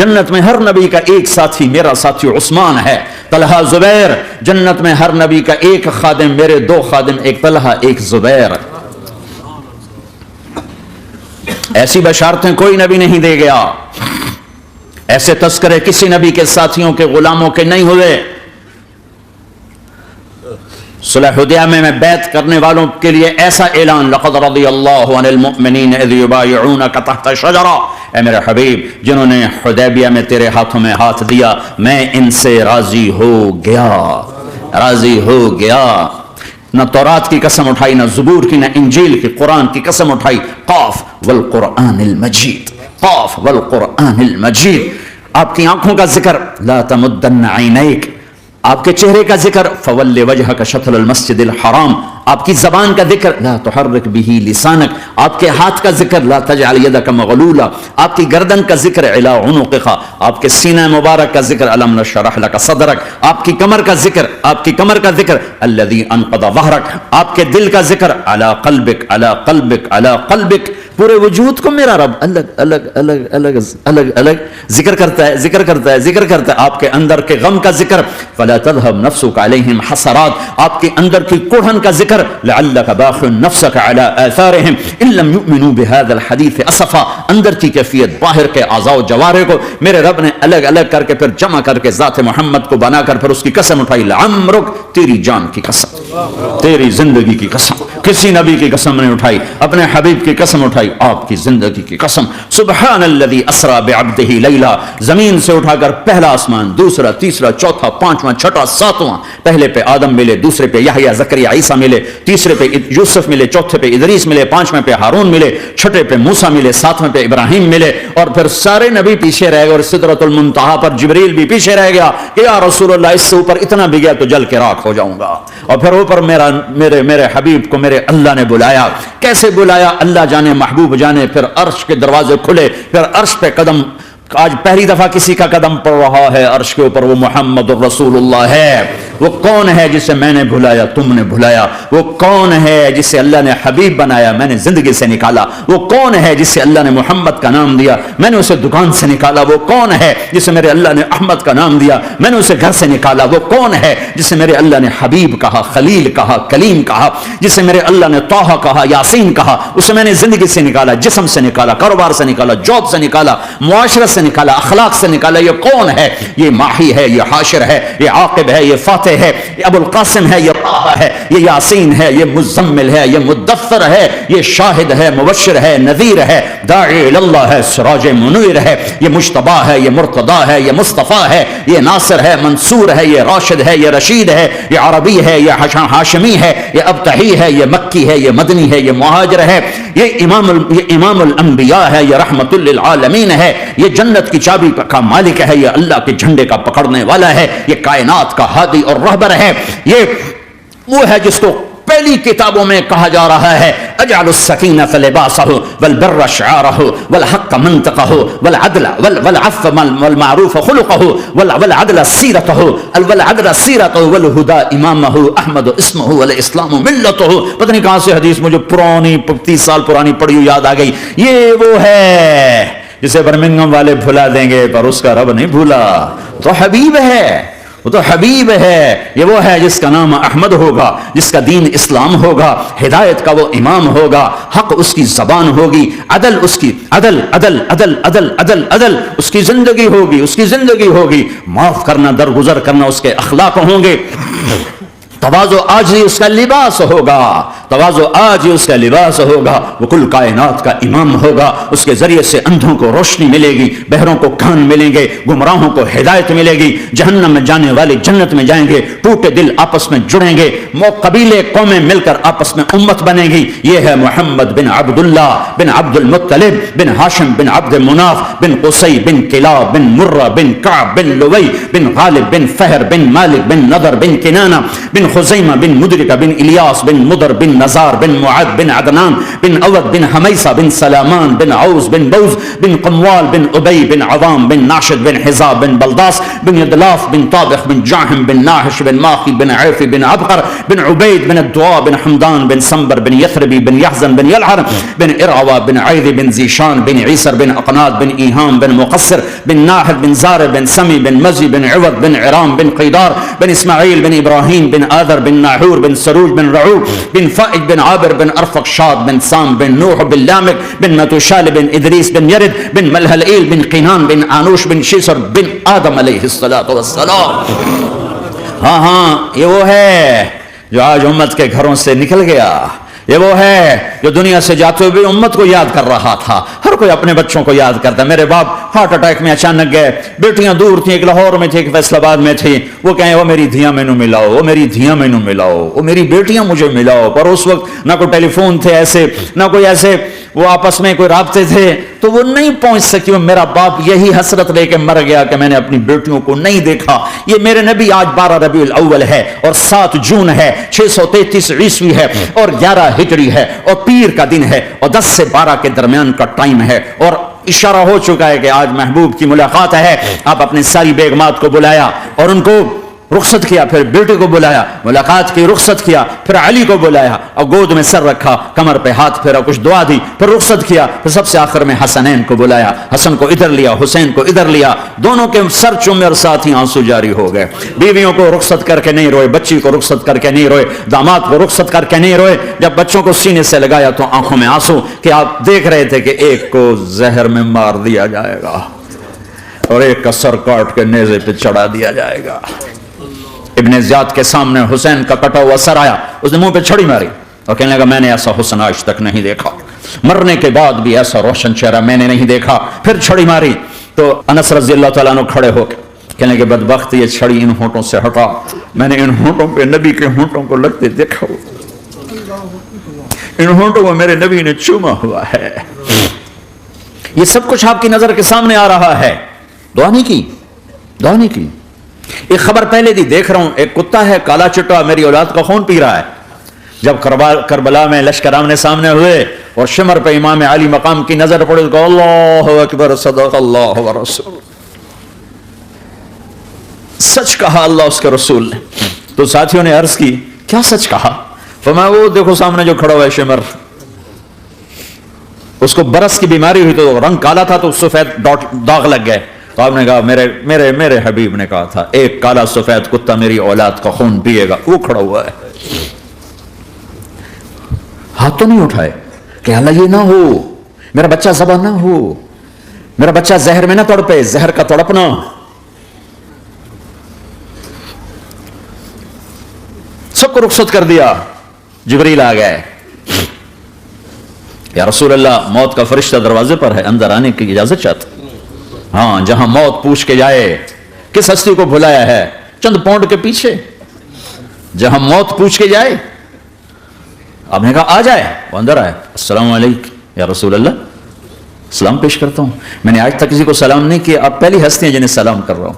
S1: جنت میں ہر نبی کا ایک ساتھی میرا ساتھی عثمان ہے۔ طلحہ زبیر، جنت میں ہر نبی کا ایک خادم میرے دو خادم، ایک طلحہ ایک زبیر۔ ایسی بشارتیں کوئی نبی نہیں دے گیا، ایسے تذکرے کسی نبی کے ساتھیوں کے غلاموں کے نہیں ہوئے۔ صلح حدیبیہ میں بیعت کرنے والوں کے لیے ایسا اعلان لقد رضی اللہ عن المؤمنین اذ یبایعونک تحت شجرہ، اے میرے حبیب جنہوں نے حدیبیہ میں تیرے ہاتھوں میں ہاتھ دیا میں ان سے راضی ہو گیا۔ نہ تورات کی قسم اٹھائی، نہ زبور کی، نہ انجیل کی، قرآن کی قسم اٹھائی۔ قاف والقرآن المجید، قاف والقرآن المجید۔ آپ کی آنکھوں کا ذکر لا تمدن عینیک، آپ کے چہرے کا ذکر فول وجہک شطر المسجد الحرام، آپ کی زبان کا ذکر لا تحرک بہ لسانک، آپ کے ہاتھ کا ذکر لا تجعل یدک مغلولا، آپ کی گردن کا ذکر علی عنقک، آپ کے سینہ مبارک کا ذکر الم نشرح لک صدرک، آپ کی کمر کا ذکر الذی انقض ظہرک، آپ کے دل کا ذکر علی قلبک، پورے وجود کو میرا رب الگ ذکر کرتا ہے۔ آپ کے اندر کے غم کا ذکر فلا تذهب نفسك عليهم حسرات، آپ کے اندر کی کڑھن کا ذکر لعلك باخع نفسك على آثارهم ان لم يؤمنوا بهذا الحديث اسفا، اندر کی کیفیت باہر کے اعضاء و جوارح کو میرے رب نے الگ الگ کر کے پھر جمع کر کے ذات محمد کو بنا کر پھر اس کی قسم اٹھائی لعمرک، تیری جان کی قسم۔ تیری زندگی کی قسم, کسی نبی کی قسم نہیں اٹھائی, اپنے حبیب کی قسم اٹھائی, آپ کی زندگی کی قسم. سبحان الذی اسرا بعبدہ لیلا, زمین سے اٹھا کر پہلا آسمان, دوسرا, تیسرا, چوتھا, پانچواں, چھٹا, ساتواں, پہلے پہ آدم ملے, دوسرے پہ یحییٰ, زکریا, عیسیٰ ملے, تیسرے پہ یوسف ملے, چوتھے پہ ادریس ملے, پانچویں پہ ہارون ملے, چھٹے پہ موسیٰ ملے, ساتویں پہ ابراہیم ملے, اور پھر سارے نبی پیچھے رہ گئے, اور سدرۃ المنتہا پر جبریل بھی پیچھے رہ گیا کہ یا رسول اللہ اس سے اوپر اتنا بھی گیا تو جل کے راکھ ہو جاؤں گا. اور پھر اوپر میرے حبیب کو میرے اللہ نے بلایا. کیسے بلایا اللہ جانے, محبوب جانے. پھر عرش کے دروازے کھلے, پھر عرش پہ قدم, آج پہلی دفعہ کسی کا قدم پڑ رہا ہے عرش کے اوپر, وہ محمد الرسول اللہ ہے. وہ کون ہے جسے میں نے بلایا, تم نے بلایا؟ وہ کون ہے جسے اللہ نے حبیب بنایا, میں نے زندگی سے نکالا؟ وہ کون ہے جسے اللہ نے محمد کا نام دیا, میں نے اسے دکان سے نکالا؟ وہ کون ہے جسے میرے اللہ نے احمد کا نام دیا, میں نے اسے گھر سے نکالا؟ وہ کون ہے جسے میرے اللہ نے حبیب کہا, خلیل کہا, کلیم کہا, جسے میرے اللہ نے طٰہٰ کہا, یاسین کہا؟ اسے میں نے زندگی سے نکالا, جسم سے نکالا, کاروبار سے نکالا, جاب سے نکالا, معاشرت سے نکالا, اخلاق سے نکالا. یہ کون ہے؟ یہ ماہی ہے, یہ حاشر ہے, یہ عاقب ہے, یہ فاتح ہے, یہ ابو القاسم ہے, یہ طٰہٰ ہے, یہ یاسین ہے, یہ مزمل ہے, یہ مدثر ہے, یہ شاہد ہے, مبشر ہے, نذیر ہے, داعی اللہ ہے, سراج منیر ہے, یہ مجتبی ہے, یہ مرتضی ہے, یہ مصطفیٰ ہے, یہ ناصر ہے, منصور ہے, یہ راشد ہے, یہ رشید ہے, یہ عربی ہے, یہ ہاشمی ہے, یہ ابتحی ہے, یہ مکی ہے, یہ مدنی ہے, یہ مہاجر ہے, یہ امام الانبیاء ہے, یہ رحمت للعالمین ہے, یہ جنت کی چابی کا مالک ہے, یہ اللہ کے جھنڈے کا پکڑنے والا ہے, یہ کائنات کا ہادی اور رہبر ہے. یہ وہ ہے جس کو پہلی کتابوں میں کہا جا رہا ہے اجعل السکینۃ لباسہ والبر شعارہ والحق منطقہ والعفو والمعروف خلقہ والعدل سیرتہ والہدى امامہ احمد اسمہ والاسلام ملتہ. پتہ نہیں کہاں سے حدیث مجھے پرانی 30 سال پرانی پڑھی یاد آ گئی. یہ وہ ہے جسے برمنگم والے بھلا دیں گے پر اس کا رب نہیں بھولا. تو حبیب ہے, وہ تو حبیب ہے. یہ وہ ہے جس کا نام احمد ہوگا, جس کا دین اسلام ہوگا, ہدایت کا وہ امام ہوگا, حق اس کی زبان ہوگی, عدل اس کی عدل عدل عدل عدل عدل عدل اس کی زندگی ہوگی, اس کی زندگی ہوگی. معاف کرنا, درگزر کرنا اس کے اخلاق ہوں گے. تواضع عاجزی اس کا لباس ہوگا, تواضع عاجزی اس کا لباس ہوگا. وہ کل کائنات کا امام ہوگا. اس کے ذریعے سے اندھوں کو روشنی ملے گی, بہروں کو کان ملیں گے, گمراہوں کو ہدایت ملے گی, جہنم میں جانے والے جنت میں جائیں گے, ٹوٹے دل آپس میں جڑیں گے, قبیلے قومیں مل کر آپس میں امت بنے گی. یہ ہے محمد بن عبداللہ بن عبد المطلب بن ہاشم بن عبد مناف بن قصی بن کلاب بن مرہ بن کعب بن لوی بن غالب بن فہر بن مالک بن نضر بن کنانہ بن خزیمہ بن مدرکہ بن الیاس بن مدر بن نزار بن معد بن عدنان بن اود بن حمیسہ بن سلامان بن عوز بن بوز بن قموال بن ابی بن عوام بن ناشد بن حزاب بن بلداس بن یدلاف بن طابخ بن جاہم بن ناحش بن ماخی بن عیفی بن عبقر بن عبید بن الدعاء بن حمدان بن سنبر بن یثربی بن یحزن بن یلعر بن ارعوى بن عیدی بن زیشان بن عیسر بن اقناد بن ایہام بن مقصر بن ناحل بن زار بن سمی بن مزی بن عوض بن عرام بن قیدار بن اسماعیل بن ابراہیم بن آذر بن ناحور بن سروج بن رعوب بن فائج بن عابر بن ارفقشاد بن سام بن نوح بن لامک بن متوشال بن ادریس بن یرد بن ملہلئیل بن قینان بن آنوش بن شیسر بن آدم علیہ السلام. ہاں یہ وہ ہے جو آج امت کے گھروں سے نکل گیا. یہ وہ ہے جو دنیا سے جاتے ہوئے امت کو یاد کر رہا تھا. ہر کوئی اپنے بچوں کو یاد کرتا. میرے باپ ہارٹ اٹیک میں اچانک گئے, بیٹیاں دور تھیں, ایک لاہور میں تھی, ایک فیصل آباد میں تھی. وہ کہیں وہ میری دھیاں مینو ملاؤ, وہ میری دھیاں مینو ملاؤ, وہ میری بیٹیاں مجھے ملاؤ. پر اس وقت نہ کوئی ٹیلی فون تھے ایسے, نہ کوئی ایسے وہ آپس میں کوئی رابطے تھے, تو وہ نہیں پہنچ سکی. وہ میرا باپ یہی حسرت لے کے مر گیا کہ میں نے اپنی بیٹیوں کو نہیں دیکھا. یہ میرے نبی آج 12 ربیع الاول ہے اور 7 جون ہے, 633 عیسوی ہے اور 11 ہجری ہے اور پیر کا دن ہے اور 10 سے 12 کے درمیان کا ٹائم ہے. اور اشارہ ہو چکا ہے کہ آج محبوب کی ملاقات ہے. آپ اپنے ساری بیگمات کو بلایا اور ان کو رخصت کیا, پھر بیٹے کو بلایا, ملاقات کی, رخصت کیا, پھر علی کو بلایا اور گود میں سر رکھا, کمر پہ ہاتھ پھیرا, کچھ دعا دی, پھر رخصت کیا, پھر سب سے آخر میں حسنین کو بلایا. حسن کو ادھر لیا, حسین کو ادھر لیا, دونوں کے سر چومے اور ساتھ ہی آنسو جاری ہو گئے. بیویوں کو رخصت کر کے نہیں روئے, بچی کو رخصت کر کے نہیں روئے, داماد کو رخصت کر کے نہیں روئے. جب بچوں کو سینے سے لگایا تو آنکھوں میں آنسو کہ آپ دیکھ رہے تھے کہ ایک کو زہر میں مار دیا جائے گا اور ایک کا سر کاٹ کے نیزے پہ چڑھا دیا جائے گا. ابن زیاد کے سامنے حسین کا کٹا ہوا سر آیا، اس نے منہ پہ چھڑی ماری اور کہنے لگا میں نے ایسا حسن آج تک نہیں دیکھا، مرنے کے بعد بھی ایسا روشن چہرہ میں نے نہیں دیکھا. پھر چھڑی ماری تو انس رضی اللہ تعالیٰ عنہ کھڑے ہو کے کہنے کہ بدبخت یہ چھڑی ان ہونٹوں سے ہٹا، میں نے ان ہونٹوں پہ نبی کے ہونٹوں کو لگتے دیکھا، ان ہونٹوں کو میرے نبی نے چوما ہوا ہے. یہ سب کچھ آپ کی نظر کے سامنے آ رہا ہے. دعا نہیں کی، دعا نہیں کی. ایک خبر پہلے دی دیکھ رہا ہوں، ایک کتا ہے کالا چٹا میری اولاد کا خون پی رہا ہے. جب کربلا میں لشکر آمنے سامنے ہوئے اور شمر پہ امام علی مقام کی نظر پڑی تو اللہ اکبر صدق اللہ ورسول، سچ کہا اللہ اس کے رسول نے. تو ساتھیوں نے عرض کی کیا سچ کہا؟ فرمایا وہ دیکھو سامنے جو کھڑا ہوا ہے شمر، اس کو برس کی بیماری ہوئی تو رنگ کالا تھا تو سفید داغ لگ گئے. تو آپ نے کہا میرے حبیب نے کہا تھا ایک کالا سفید کتا میری اولاد کا خون پیے گا، وہ کھڑا ہوا ہے. ہاتھ تو نہیں اٹھائے کہ اللہ یہ نہ ہو، میرا بچہ ذبح نہ ہو، میرا بچہ زہر میں نہ تڑپے، زہر کا تڑپنا. سب کو رخصت کر دیا. جبریل آ گئے، یا رسول اللہ موت کا فرشتہ دروازے پر ہے، اندر آنے کی اجازت چاہتا. ہاں جہاں موت پوچھ کے جائے کس ہستی کو بھلایا ہے، چند پاؤنڈ کے پیچھے جہاں موت پوچھ کے جائے. آپ نے کہا آ جائے، وہ اندر آئے. السلام علیکم یا رسول اللہ، سلام پیش کرتا ہوں. میں نے آج تک کسی کو سلام نہیں کیا، آپ پہلی ہستی ہیں جنہیں سلام کر رہا ہوں.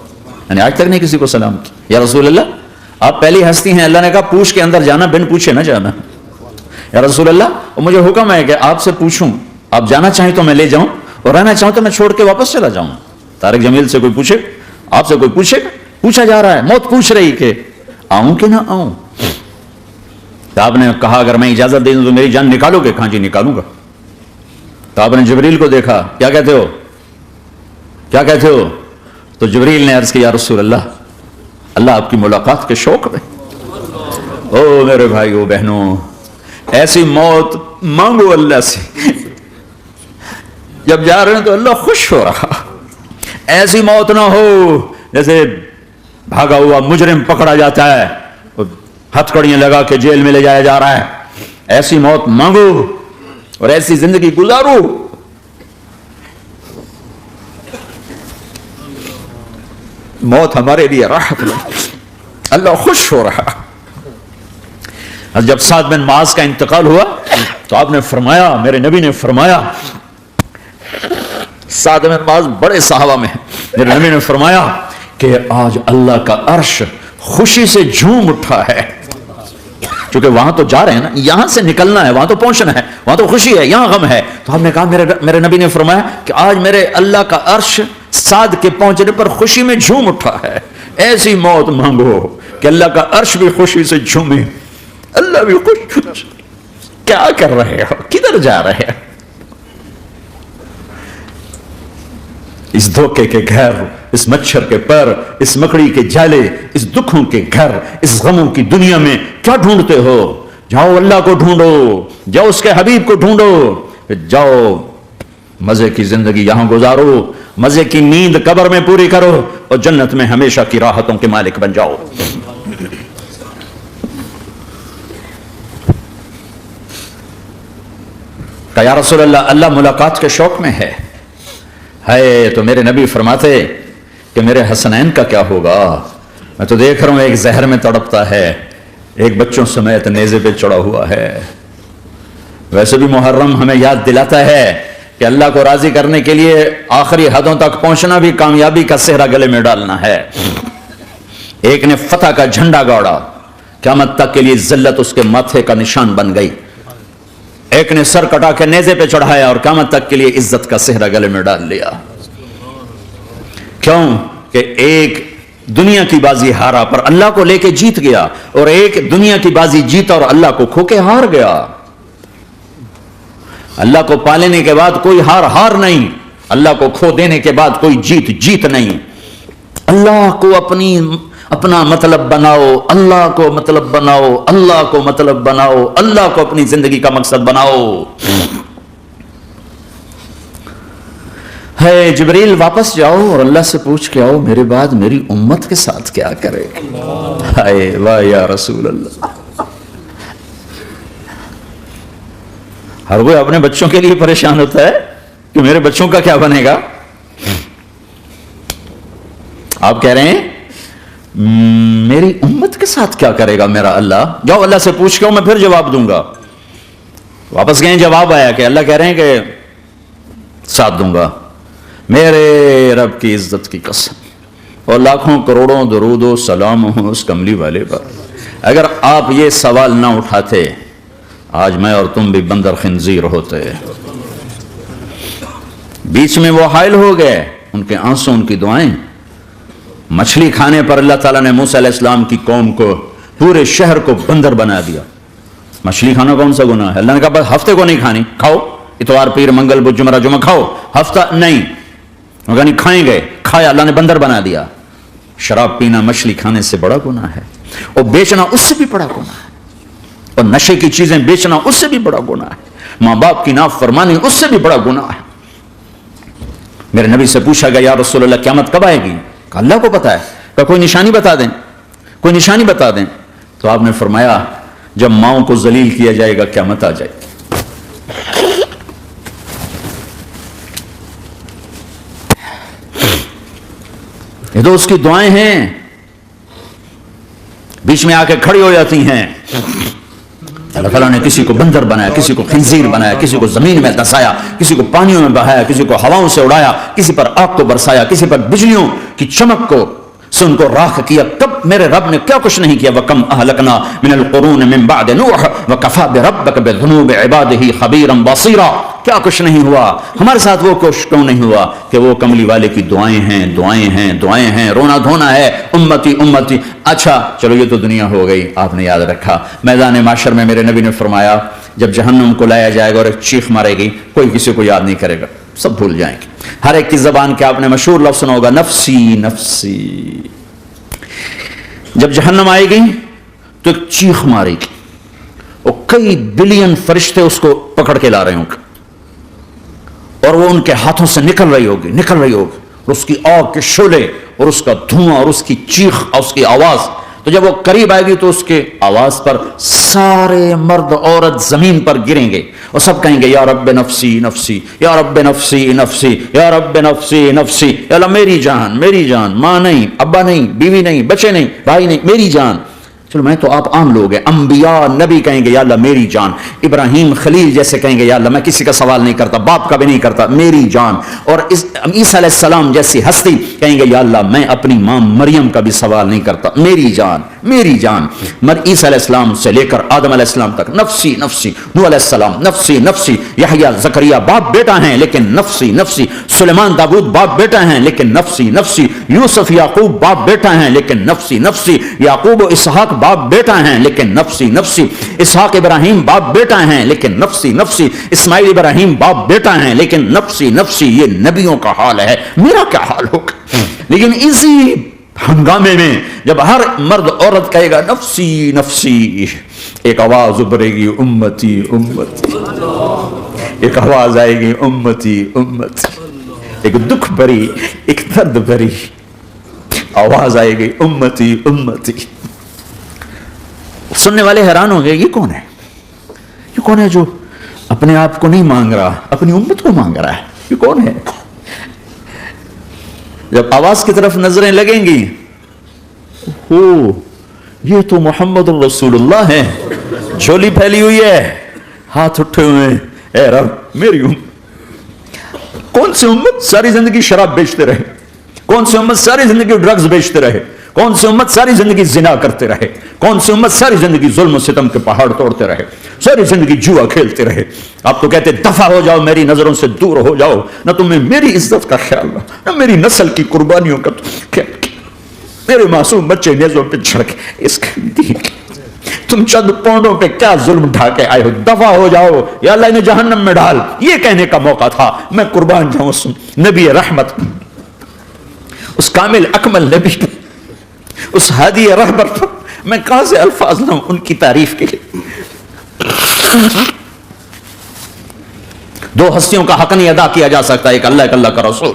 S1: میں نے آج تک نہیں کسی کو سلام کیا. یا رسول اللہ آپ پہلی ہستی ہیں. اللہ نے کہا پوچھ کے اندر جانا، بن پوچھے نہ جانا. یا رسول اللہ مجھے حکم ہے کہ آپ سے پوچھوں، آپ جانا چاہیں تو میں لے جاؤں اور رہنا چاہوں تو میں چھوڑ کے واپس چلا جاؤں. طارق جمیل سے کوئی پوچھے، آپ سے کوئی پوچھے، پوچھا جا رہا ہے، موت پوچھ رہی کہ آؤں کہ نہ آؤں. تو آپ نے کہا اگر میں اجازت دے دوں تو میری جان نکالو گے؟ کہاں جی نکالوں گا. تو آپ نے جبریل کو دیکھا، کیا کہتے ہو، کیا کہتے ہو؟ تو جبریل نے عرض کیا یا رسول اللہ اللہ آپ کی ملاقات کے شوق میں. او میرے بھائیو بہنوں، ایسی موت مانگو اللہ سے. جب جا رہے ہیں تو اللہ خوش ہو رہا. ایسی موت نہ ہو جیسے بھاگا ہوا مجرم پکڑا جاتا ہے، ہتھکڑیاں لگا کے جیل میں لے جایا جا رہا ہے. ایسی موت مانگو اور ایسی زندگی گزارو. موت ہمارے لیے راحت ہے، اللہ خوش ہو رہا. جب سعد بن معاذ کا انتقال ہوا تو آپ نے فرمایا، میرے نبی نے فرمایا، سعد بن معاذ بڑے صحابہ میں، میرے نبی نے فرمایا کہ آج اللہ کا عرش خوشی سے جھوم اٹھا ہے. چونکہ وہاں تو جا رہے ہیں نا، یہاں سے نکلنا ہے، وہاں تو پہنچنا ہے، وہاں تو خوشی ہے، یہاں غم ہے. تو ہم نے کہا میرے نبی نے فرمایا کہ آج میرے اللہ کا عرش سعد کے پہنچنے پر خوشی میں جھوم اٹھا ہے. ایسی موت مانگو کہ اللہ کا عرش بھی خوشی سے جھومے، اللہ بھی خوش. کیا کر رہے ہو، کدھر جا رہے ہیں؟ اس دھوکے کے گھر، اس مچھر کے پر، اس مکڑی کے جالے، اس دکھوں کے گھر، اس غموں کی دنیا میں کیا ڈھونڈتے ہو؟ جاؤ اللہ کو ڈھونڈو، جاؤ اس کے حبیب کو ڈھونڈو، جاؤ مزے کی زندگی یہاں گزارو، مزے کی نیند قبر میں پوری کرو اور جنت میں ہمیشہ کی راحتوں کے مالک بن جاؤ. کہ یا رسول اللہ اللہ ملاقات کے شوق میں ہے. تو میرے نبی فرماتے کہ میرے حسنین کا کیا ہوگا؟ میں تو دیکھ رہا ہوں ایک زہر میں تڑپتا ہے، ایک بچوں سمیت نیزے پہ چڑھا ہوا ہے. ویسے بھی محرم ہمیں یاد دلاتا ہے کہ اللہ کو راضی کرنے کے لیے آخری حدوں تک پہنچنا بھی کامیابی کا صحرا گلے میں ڈالنا ہے. ایک نے فتح کا جھنڈا گاڑا، قیامت تک کے لیے ذلت اس کے ماتھے کا نشان بن گئی. ایک نے سر کٹا کے نیزے پہ چڑھایا اور قیامت تک کے لیے عزت کا صحرا گلے میں ڈال لیا. کیوں کہ ایک دنیا کی بازی ہارا پر اللہ کو لے کے جیت گیا، اور ایک دنیا کی بازی جیتا اور اللہ کو کھو کے ہار گیا. اللہ کو پا لینے کے بعد کوئی ہار نہیں، اللہ کو کھو دینے کے بعد کوئی جیت نہیں. اللہ کو اپنا مطلب بناؤ، اللہ کو مطلب بناؤ، اللہ کو مطلب بناؤ، اللہ کو اپنی زندگی کا مقصد بناؤ. ہے جبریل واپس جاؤ اور اللہ سے پوچھ کے آؤ میرے بعد میری امت کے ساتھ کیا کرے. ہائے واہ یا رسول اللہ. ہر کوئی اپنے بچوں کے لیے پریشان ہوتا ہے کہ میرے بچوں کا کیا بنے گا. آپ کہہ رہے ہیں میری امت کے ساتھ کیا کرے گا میرا اللہ. جاؤ اللہ سے پوچھ کے آؤ, میں پھر جواب دوں گا. واپس گئے, جواب آیا کہ اللہ کہہ رہے ہیں کہ ساتھ دوں گا. میرے رب کی عزت کی قسم اور لاکھوں کروڑوں درود و سلام ہوں اس کملی والے پر, اگر آپ یہ سوال نہ اٹھاتے آج میں اور تم بھی بندر خنزیر ہوتے. بیچ میں وہ حائل ہو گئے, ان کے آنسو, ان کی دعائیں. مچھلی کھانے پر اللہ تعالیٰ نے موسیٰ علیہ السلام کی قوم کو, پورے شہر کو بندر بنا دیا. مچھلی کھانا کون سا گناہ ہے؟ اللہ نے کہا بس ہفتے کو نہیں کھانی, کھاؤ اتوار پیر منگل بدھ جمعہ جمعہ کھاؤ, ہفتہ نہیں. نہیں کھائیں گے, کھایا, اللہ نے بندر بنا دیا. شراب پینا مچھلی کھانے سے بڑا گناہ ہے, اور بیچنا اس سے بھی بڑا گناہ ہے, اور نشے کی چیزیں بیچنا اس سے بھی بڑا گناہ ہے, ماں باپ کی نافرمانی اس سے بھی بڑا گناہ ہے. میرے نبی سے پوچھا گیا یا رسول اللہ قیامت کب آئے گی؟ کہ اللہ کو پتا ہے. کہ کوئی نشانی بتا دیں, کوئی نشانی بتا دیں. تو آپ نے فرمایا جب ماؤں کو ذلیل کیا جائے گا قیامت آ جائے گی. یہ تو اس کی دعائیں ہیں, بیچ میں آ کے کھڑی ہو جاتی ہیں. اللہ تعالیٰ نے کسی کو بندر بنایا, کسی کو خنزیر بنایا, کسی کو زمین میں دسایا, کسی کو پانیوں میں بہایا, کسی کو ہواؤں سے اڑایا, کسی پر آگ کو برسایا, کسی پر بجلیوں کی چمک کو سے ان کو راکھ کیا. کب میرے رب نے کیا کچھ نہیں کیا. وَكَمْ أَهْلَكْنَا مِنَ الْقُرُونِ مِنْ بَعْدِ نُوحٍ وَكَفَى بِرَبِّكَ بِذُنُوبِ عِبَادِهِ خَبِيرًا بَصِيرًا. کیا کچھ نہیں ہوا ہمارے ساتھ, وہ کچھ کیوں نہیں ہوا کہ وہ کملی والے کی دعائیں ہیں, دعائیں ہیں, دعائیں ہیں, رونا دھونا ہے, امتی امتی. اچھا چلو یہ تو دنیا ہو گئی, آپ نے یاد رکھا. میدان محشر میں میرے نبی نے فرمایا جب جہنم کو لایا جائے گا اور ایک چیخ مارے گی, کوئی کسی کو یاد نہیں کرے گا, سب بھول جائیں گے. ہر ایک کی زبان کے آپ نے مشہور لفظ سنا ہوگا نفسی نفسی. جب جہنم آئے گی تو ایک چیخ مارے گی, اور کئی بلین فرشتے اس کو پکڑ کے لا رہے ہوں گے, اور وہ ان کے ہاتھوں سے نکل رہی ہوگی, اور اس کی آگ کے شعلے اور اس کا دھواں اور اس کی چیخ اور اس کی آواز. تو جب وہ قریب آئے گی تو اس کے آواز پر سارے مرد عورت زمین پر گریں گے, اور سب کہیں گے یا رب نفسی نفسی, یا رب نفسی نفسی, یا رب نفسی نفسی. یا اللہ میری جان, میری جان, ماں نہیں, ابا نہیں, بیوی نہیں, بچے نہیں, بھائی نہیں, میری جان. چلو میں تو آپ عام لوگ ہیں, انبیاء نبی کہیں گے یا اللہ میری جان. ابراہیم خلیل جیسے کہیں گے یا اللہ میں کسی کا سوال نہیں کرتا, باپ کا بھی نہیں کرتا, میری جان. اور عیسیٰ علیہ السلام جیسی ہستی کہیں گے یا اللہ میں اپنی ماں مریم کا بھی سوال نہیں کرتا, میری جان, میری جان. عیسیٰ علیہ السلام سے لے کر آدم علیہ السلام تک نفسی نفسی. نوح علیہ السلام نفسی نفسی. یحییٰ زکریا باپ بیٹا ہیں لیکن نفسی نفسی. سلیمان داؤد باپ بیٹا ہیں لیکن نفسی نفسی. یوسف یعقوب باپ بیٹا ہیں لیکن نفسی نفسی. یعقوب و اسحاق باپ بیٹا ہیں لیکن نفسی نفسی. اسحاق ابراہیم باپ بیٹا ہیں لیکن نفسی نفسی. اسماعیل ابراہیم باپ بیٹا ہیں لیکن نفسی نفسی. یہ نبیوں کا حال ہے, میرا کیا حال ہوگا. لیکن اسی ہنگامے میں جب ہر مرد عورت کہے گا نفسی نفسی, ایک آواز ابھرے گی امتی امتی. ایک آواز آئے گی امتی امتی. ایک دکھ بھری, ایک درد بھری آواز آئے گی امتی امتی. سننے والے حیران ہوں گے یہ کون ہے, یہ کون ہے جو اپنے آپ کو نہیں مانگ رہا, اپنی امت کو مانگ رہا ہے, یہ کون ہے. جب آواز کی طرف نظریں لگیں گی, ہو یہ تو محمد الرسول اللہ ہے, جھولی پھیلی ہوئی ہے, ہاتھ اٹھے ہوئے ہیں, اے رب میری امت. کون سی امت ساری زندگی شراب بیچتے رہے, کون سی امت ساری زندگی ڈرگز بیچتے رہے, کون سی امت ساری زندگی زنا کرتے رہے, کون سی امت ساری زندگی ظلم و ستم کے پہاڑ توڑتے رہے, ساری زندگی جوا کھیلتے رہے. آپ تو کہتے دفع ہو جاؤ, میری نظروں سے دور ہو جاؤ, نہ تمہیں میری عزت کا خیال نہ میری نسل کی قربانیوں کا خیال. میرے معصوم بچے نیزوں پہ چڑھ کے اس تم چند پونڈوں پہ کیا ظلم ڈھا کے آئے ہو, دفع ہو جاؤ, یا اللہ انہیں جہنم میں ڈال. یہ کہنے کا موقع تھا. میں قربان جاؤں نبی رحمت, اس کامل اکمل نبی, اس ہادی رہبر پر میں کہاں سے الفاظ لاؤں ان کی تعریف کے لیے. دو ہستیوں کا حق نہیں ادا کیا جا سکتا، ایک اللہ کا رسول،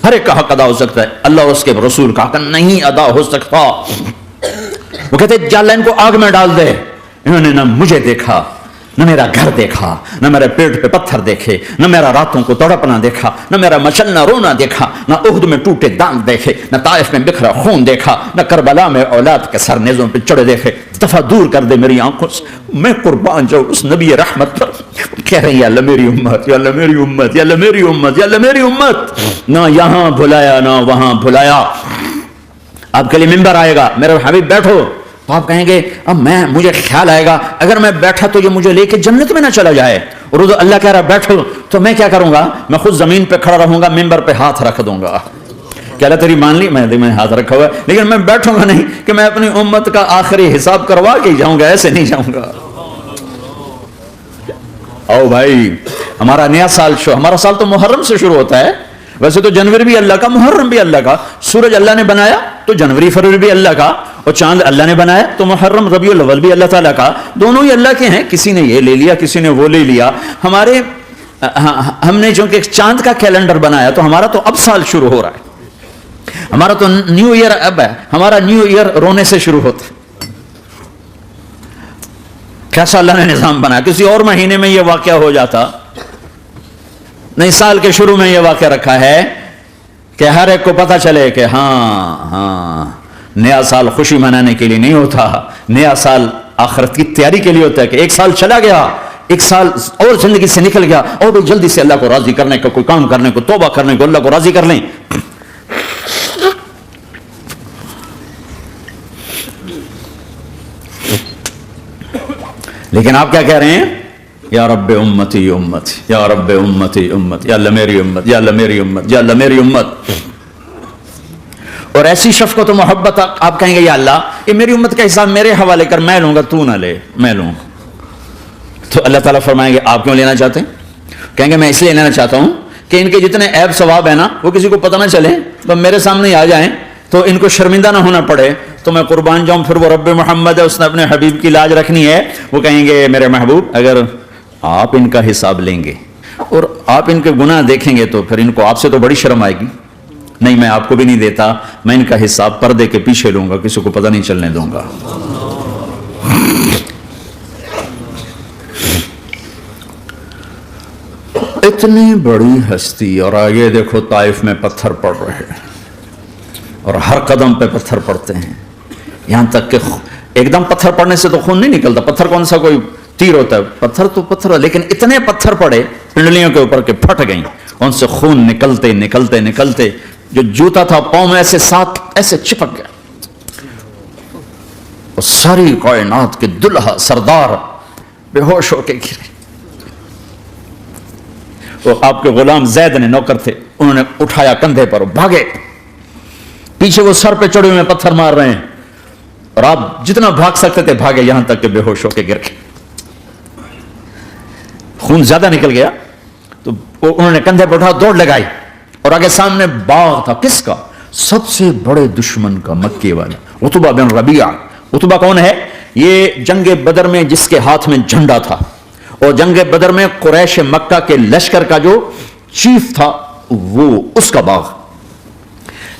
S1: ہر ایک کا حق ادا ہو سکتا ہے، اللہ اور اس کے رسول کا حق نہیں ادا ہو سکتا۔ وہ کہتے جا اللہ ان کو آگ میں ڈال دے، انہوں نے نہ مجھے دیکھا، نہ میرا گھر دیکھا، نہ میرے پیٹ پہ پتھر دیکھے، نہ میرا راتوں کو تڑپنا دیکھا، نہ میرا مچلنا رونا دیکھا، نہ احد میں ٹوٹے دانت دیکھے، نہ طائف میں بکھرا خون دیکھا، نہ کربلا میں اولاد کے سر نیزوں پہ چڑھے دیکھے۔ دفعہ دور کر دے میری آنکھوں سے، میں قربان جاؤں اس نبی رحمت پر۔ کہہ رہے ہیں یا اللہ میری امت، یا اللہ میری امت، یا اللہ میری امت، یا اللہ میری امت، نہ یہاں بھلایا نہ وہاں بھلایا۔ آپ کے لیے ممبر آئے گا، میرے حبیب بیٹھو، تو آپ کہیں گے اب مجھے خیال آئے گا اگر میں بیٹھا تو یہ مجھے لے کے جنت میں نہ چلا جائے، اور اللہ کہہ رہا بیٹھو، تو میں کیا کروں گا؟ میں خود زمین پہ کھڑا رہوں گا، ممبر پہ ہاتھ رکھ دوں گا کہ اللہ تیری مان لی، میں ہاتھ رکھا ہوا ہے، لیکن میں بیٹھوں گا نہیں کہ میں اپنی امت کا آخری حساب کروا کے جاؤں گا، ایسے نہیں جاؤں گا۔ او بھائی، ہمارا نیا سال ہمارا سال تو محرم سے شروع ہوتا ہے، ویسے تو جنوری بھی اللہ کا، محرم بھی اللہ کا، سورج اللہ نے بنایا تو جنوری فروری بھی اللہ کا، اور چاند اللہ نے بنایا تو محرم ربیع الاول بھی اللہ تعالیٰ کا، دونوں ہی اللہ کے ہیں، کسی نے یہ لے لیا کسی نے وہ لے لیا۔ ہم نے چونکہ چاند کا کیلنڈر بنایا تو ہمارا تو اب سال شروع ہو رہا ہے، ہمارا تو نیو ایئر اب ہے، ہمارا نیو ایئر رونے سے شروع ہوتا ہے۔ کیسا اللہ نے نظام بنایا، کسی اور مہینے میں یہ واقعہ ہو جاتا، نہیں سال کے شروع میں یہ واقعہ رکھا ہے کہ ہر ایک کو پتا چلے کہ ہاں نیا سال خوشی منانے کے لیے نہیں ہوتا، نیا سال آخرت کی تیاری کے لیے ہوتا ہے کہ ایک سال چلا گیا، ایک سال اور زندگی سے نکل گیا، اور بھی جلدی سے اللہ کو راضی کرنے کا کوئی کام کرنے کو، توبہ کرنے کو، اللہ کو راضی کر لیں۔ لیکن آپ کیا کہہ رہے ہیں؟ یا رب امتی امتی، یا رب امتی امتی، یا اللہ میری امت، یا اللہ میری امت، یا اللہ میری امت۔ اور ایسی شفقت و محبت آپ کہیں گے یا اللہ یہ میری امت کا حساب میرے حوالے کر، میں لوں گا، تو نہ لے، میں لوں گا۔ تو اللہ تعالیٰ فرمائیں گے آپ کیوں لینا چاہتے ہیں؟ کہیں گے میں اس لیے لینا چاہتا ہوں کہ ان کے جتنے عیب ثواب ہیں نا وہ کسی کو پتہ نہ چلے، تو میرے سامنے ہی آ جائیں تو ان کو شرمندہ نہ ہونا پڑے، تو میں قربان جاؤں۔ پھر وہ رب محمد ہے، اس نے اپنے حبیب کی لاج رکھنی ہے، وہ کہیں گے میرے محبوب اگر آپ ان کا حساب لیں گے اور آپ ان کے گناہ دیکھیں گے تو پھر ان کو آپ سے تو بڑی شرم آئے گی، نہیں میں آپ کو بھی نہیں دیتا، میں ان کا حساب پردے کے پیچھے لوں گا، کسی کو پتہ نہیں چلنے دوں گا۔ اتنی بڑی ہستی، اور آگے دیکھو طائف میں پتھر پڑ رہے ہیں اور ہر قدم پہ پتھر پڑتے ہیں، یہاں تک کہ ایک دم پتھر پڑنے سے تو خون نہیں نکلتا، پتھر کون سا کوئی تیر ہوتا ہے، پتھر تو پتھر، لیکن اتنے پتھر پڑے پنڈلیوں کے اوپر کے پھٹ گئیں، ان سے خون نکلتے نکلتے نکلتے جو جوتا تھا پاؤں میں ایسے ساتھ ایسے چپک گیا، اور ساری کائنات کے دلہا سردار بے ہوش ہو کے گرے۔ وہ آپ کے غلام زید نے نوکر تھے، انہوں نے اٹھایا کندھے پر، بھاگے پیچھے، وہ سر پہ چڑھے ہوئے پتھر مار رہے ہیں، اور آپ جتنا بھاگ سکتے تھے بھاگے، یہاں تک کہ بے ہوش ہو کے گر گئے، خون زیادہ نکل گیا، تو انہوں نے کندھے پہ اٹھا دوڑ لگائی، اور آگے سامنے باغ تھا، کس کا؟ سب سے بڑے دشمن کا، مکے والا عتبہ بن ربیعہ۔ عتبہ کون ہے؟ یہ جنگ بدر میں جس کے ہاتھ میں جھنڈا تھا، اور جنگ بدر میں قریش مکہ کے لشکر کا جو چیف تھا وہ اس کا باغ،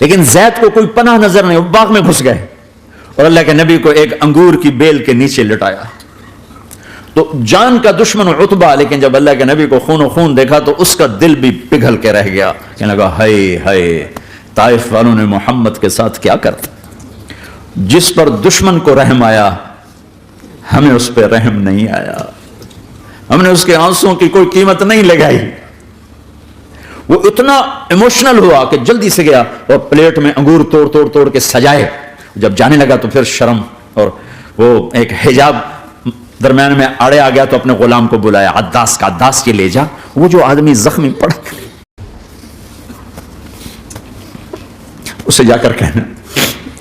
S1: لیکن زید کو کوئی پناہ نظر نہیں، وہ باغ میں گھس گئے اور اللہ کے نبی کو ایک انگور کی بیل کے نیچے لٹایا۔ تو جان کا دشمن عتبہ، لیکن جب اللہ کے نبی کو خون و خون دیکھا تو اس کا دل بھی پگھل کے رہ گیا، کہنے لگا ہائے ہائے، طائف والوں نے محمد کے ساتھ کیا کرتا، جس پر دشمن کو رحم آیا ہمیں اس پہ رحم نہیں آیا، ہم نے اس کے آنسوں کی کوئی قیمت نہیں لگائی۔ وہ اتنا ایموشنل ہوا کہ جلدی سے گیا اور پلیٹ میں انگور توڑ توڑ توڑ کے سجائے، جب جانے لگا تو پھر شرم اور وہ ایک حجاب درمیان میں آڑے آ گیا، تو اپنے غلام کو بلایا، عداس کا، عداس کے لے جا وہ جو آدمی زخمی پڑا، اسے جا کر کہنا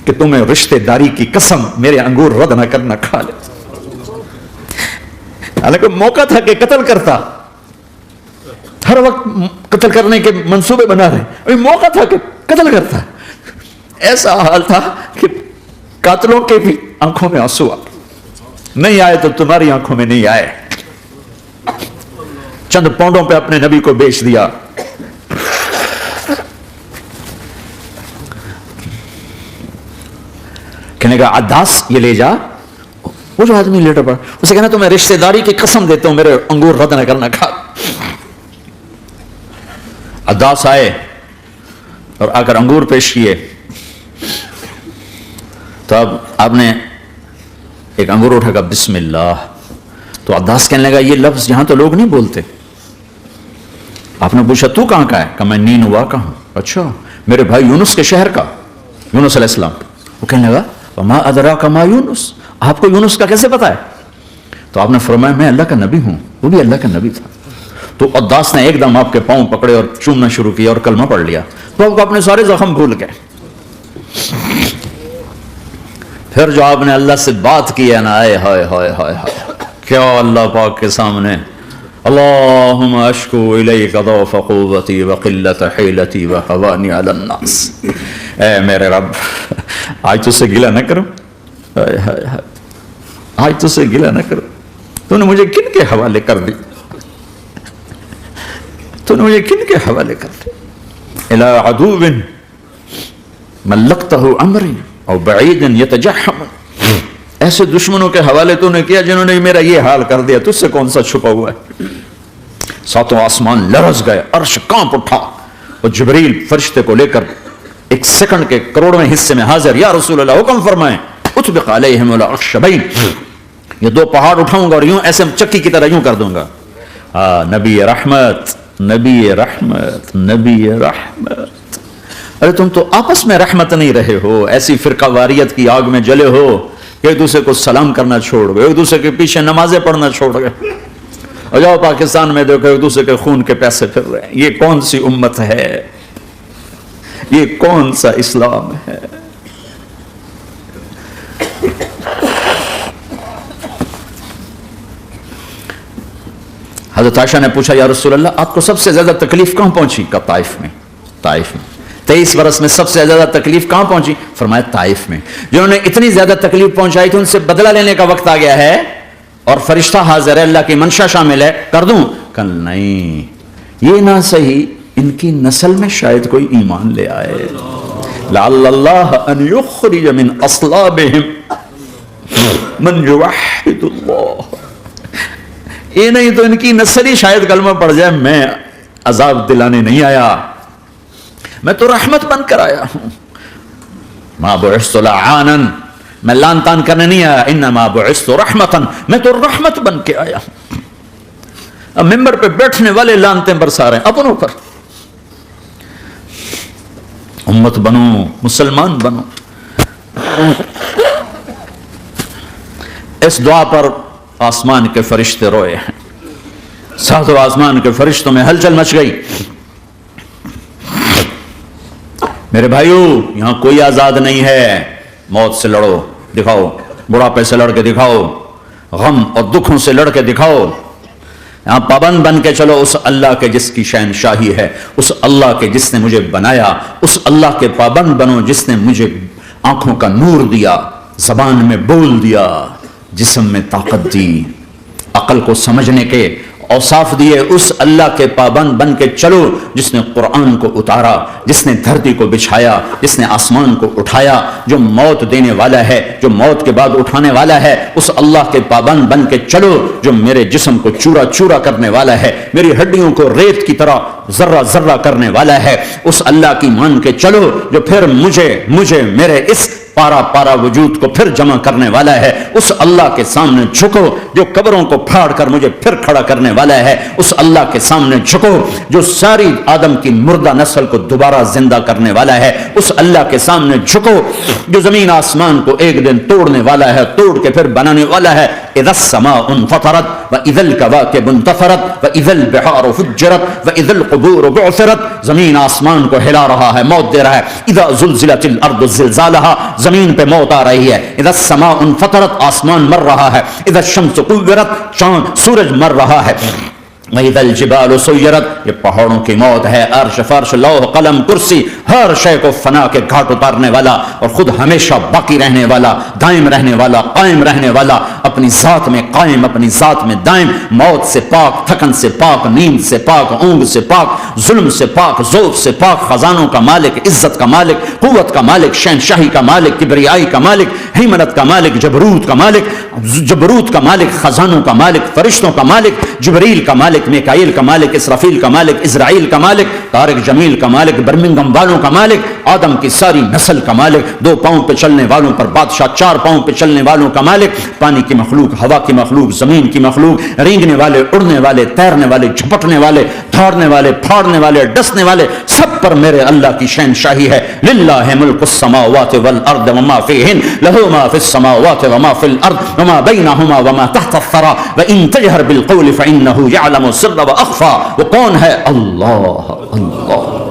S1: کہ تمہیں رشتہ داری کی قسم میرے انگور رد نہ کرنا، کھا لے۔ حالانکہ موقع تھا کہ قتل کرتا، ہر وقت قتل کرنے کے منصوبے بنا رہے، ابھی موقع تھا کہ قتل کرتا، ایسا حال تھا کہ قاتلوں کے بھی آنکھوں میں آنسو آ نہیں آئے تو تمہاری آنکھوں میں نہیں آئے۔ چند پاؤنڈوں پہ اپنے نبی کو بیچ دیا. کہنے کا عداس یہ لے جا. وہ جو آدمی لیٹر پڑا اسے کہنا تو میں رشتہ داری کی قسم دیتا ہوں میرے انگور رد نہ کرنا. کھا. عداس آئے اور آ کر انگور پیش کیے تو اب آپ نے ایک انگور اٹھا کر بسم اللہ. تو عداس کہنے لگا یہ لفظ یہاں تو لوگ نہیں بولتے. آپ نے پوچھا تو کہاں کا ہے؟ کہ میں نینوا کا ہوں. اچھا میرے بھائی یونس کے شہر کا, یونس علیہ السلام. وہ کہنے لگا وما ادراک ما یونس, آپ کو یونس کا کیسے پتا ہے؟ تو آپ نے فرمایا میں اللہ کا نبی ہوں, وہ بھی اللہ کا نبی تھا. تو عداس نے ایک دم آپ کے پاؤں پکڑے اور چومنا شروع کیا اور کلمہ پڑھ لیا. تو آپ کو اپنے سارے زخم بھول گئے. پھر جو آپ نے اللہ سے بات کی ہے نا, آئے ہائے ہائے ہائے ہائے, کیا اللہ پاک کے سامنے اللہم اشکو الیک ضعف قوتی وقلت حیلتی وحوانی علی الناس. اے میرے رب آج تو سے گلہ نہ کرو, آج تو سے گلہ نہ کرو, تو نے مجھے کن کے حوالے کر دی, تو نے مجھے کن کے حوالے کر دی. الی عدو ملکتہ امری او بعید یتجحم, ایسے دشمنوں کے حوالے تو نے کیا جنہوں نے میرا یہ حال کر دیا, تجھ سے کون سا چھپا ہوا ہے. ساتوں آسمان لرز گئے, عرش کانپ اٹھا, اور جبریل فرشتے کو لے کر ایک سیکنڈ کے کروڑویں حصے میں حاضر. یا رسول اللہ حکم فرمائیں اطبق علیہم الاخشبین, یہ دو پہاڑ اٹھاؤں گا اور یوں ایسے چکی کی طرح یوں کر دوں گا. نبی رحمت, نبی رحمت, نبی رحمت. ارے تم تو آپس میں رحمت نہیں رہے ہو, ایسی فرقہ واریت کی آگ میں جلے ہو, ایک دوسرے کو سلام کرنا چھوڑ گئے, ایک دوسرے کے پیچھے نمازیں پڑھنا چھوڑ گئے. اور جاؤ پاکستان میں دیکھو ایک دوسرے کے خون کے پیسے پھر رہے ہیں. یہ کون سی امت ہے, یہ کون سا اسلام ہے؟ حضرت عائشہ نے پوچھا یا رسول اللہ آپ کو سب سے زیادہ تکلیف کہاں پہنچی؟ کہ طائف میں. طائف میں 23 برس میں سب سے زیادہ تکلیف کہاں پہنچی؟ فرمایا طائف میں. جنہوں نے اتنی زیادہ تکلیف پہنچائی تھی ان سے بدلہ لینے کا وقت آ گیا ہے, اور فرشتہ حاضر ہے, اللہ کی منشا شامل ہے, کر دوں؟ کہ نہیں, یہ نہ صحیح, ان کی نسل میں شاید کوئی ایمان لے آئے. لعل اللہ ان یخرج من اصلابہم من یوحد اللہ. یہ نہیں تو ان کی نسل ہی شاید کلمہ پڑ جائے. میں عذاب دلانے نہیں آیا, میں تو رحمت بن کر آیا ہوں. ما بعثت لعانا, میں لان تان کرنے نہیں آیا. انما بعثت رحمتا, میں تو رحمت بن کے آیا ہوں. اب ممبر پہ بیٹھنے والے لانتیں برسا رہے ہیں اپنوں پر. امت بنو, مسلمان بنو. اس دعا پر آسمان کے فرشتے روئے ہیں. ساتوں آسمان کے فرشتوں میں ہلچل مچ گئی. میرے بھائیو یہاں کوئی آزاد نہیں ہے. موت سے لڑو, دکھاؤ. بڑھاپے سے لڑ کے دکھاؤ, غم اور دکھوں سے لڑ کے دکھاؤ. یہاں پابند بن کے چلو اس اللہ کے جس کی شہنشاہی ہے, اس اللہ کے جس نے مجھے بنایا, اس اللہ کے پابند بنو جس نے مجھے آنکھوں کا نور دیا, زبان میں بول دیا, جسم میں طاقت دی, عقل کو سمجھنے کے اوصاف دیے. اس اللہ کے پابند بن کے چلو جس نے قرآن کو اتارا, جس نے دھرتی کو بچھایا, جس نے آسمان کو اٹھایا, جو موت دینے والا ہے, جو موت کے بعد اٹھانے والا ہے. اس اللہ کے پابند بن کے چلو جو میرے جسم کو چورا چورا کرنے والا ہے, میری ہڈیوں کو ریت کی طرح ذرہ ذرہ کرنے والا ہے. اس اللہ کی مان کے چلو جو پھر مجھے میرے اس پارا پارا وجود کو پھر جمع کرنے والا ہے. اس اللہ کے سامنے جھکو جو قبروں کو پھاڑ کر مجھے پھر کھڑا کرنے والا ہے. اس اللہ کے سامنے جھکو جو ساری آدم کی مردہ نسل کو دوبارہ زندہ کرنے والا ہے. اس اللہ کے سامنے جھکو جو زمین آسمان کو ایک دن توڑنے والا ہے, توڑ کے پھر بنانے والا ہے. اذا السماء انفطرت واذا الكواكب انتثرت واذا البحار فجرت واذا القبور بعثرت. زمین آسمان کو ہلا رہا ہے, موت دے رہا ہے. اذا زلزلت الارض زلزالها, زمین پہ موت آ رہی ہے. اذا السماء انفطرت, آسمان مر رہا ہے. اذا الشمس كورت, چاند سورج مر رہا ہے. وَإِذَا الْجِبَالُ سُيِّرَتْ, یہ پہاڑوں کی موت ہے. عرش فرش لوح قلم کرسی ہر شے کو فنا کے گھاٹ اتارنے والا, اور خود ہمیشہ باقی رہنے والا, دائم رہنے والا, قائم رہنے والا. اپنی ذات میں قائم، اپنی ذات میں دائم، موت سے پاک، تھکن سے پاک، نیند سے پاک، اونگ سے پاک، ظلم سے پاک، ذوق سے پاک، خزانوں کا مالک، عزت کا مالک، قوت کا مالک، شہنشاہی کا مالک، کبریائی کا مالک، حیمنت کا مالک، جبروت کا مالک، خزانوں کا مالک، فرشتوں کا مالک، جبریل کا مالک، میکائیل کا مالک، اسرافیل کا مالک، اسرائیل کا مالک، طارق جمیل کا مالک، برمنگم والوں کا مالک، آدم کی ساری نسل کا مالک، 2 پاؤں پہ چلنے والوں پر بادشاہ، 4 پاؤں پہ چلنے والوں کا مالک، پانی کی مخلوق، ہوا کی مخلوق، زمین کی مخلوق، رینگنے والے، اڑنے والے، تیرنے والے، جھپٹنے والے، دھاڑنے والے، پھاڑنے والے، ڈسنے والے، سب پر میرے اللہ کی شہنشاہی ہے۔ للہ ملک السماوات والارض وما فیہن، لہ ما فی السماوات وما فی الارض وما بینہما وما تحت الثری وان تجہر بالقول فانہ یعلم السر واخفی۔ وہ کون ہے؟ اللہ، اللہ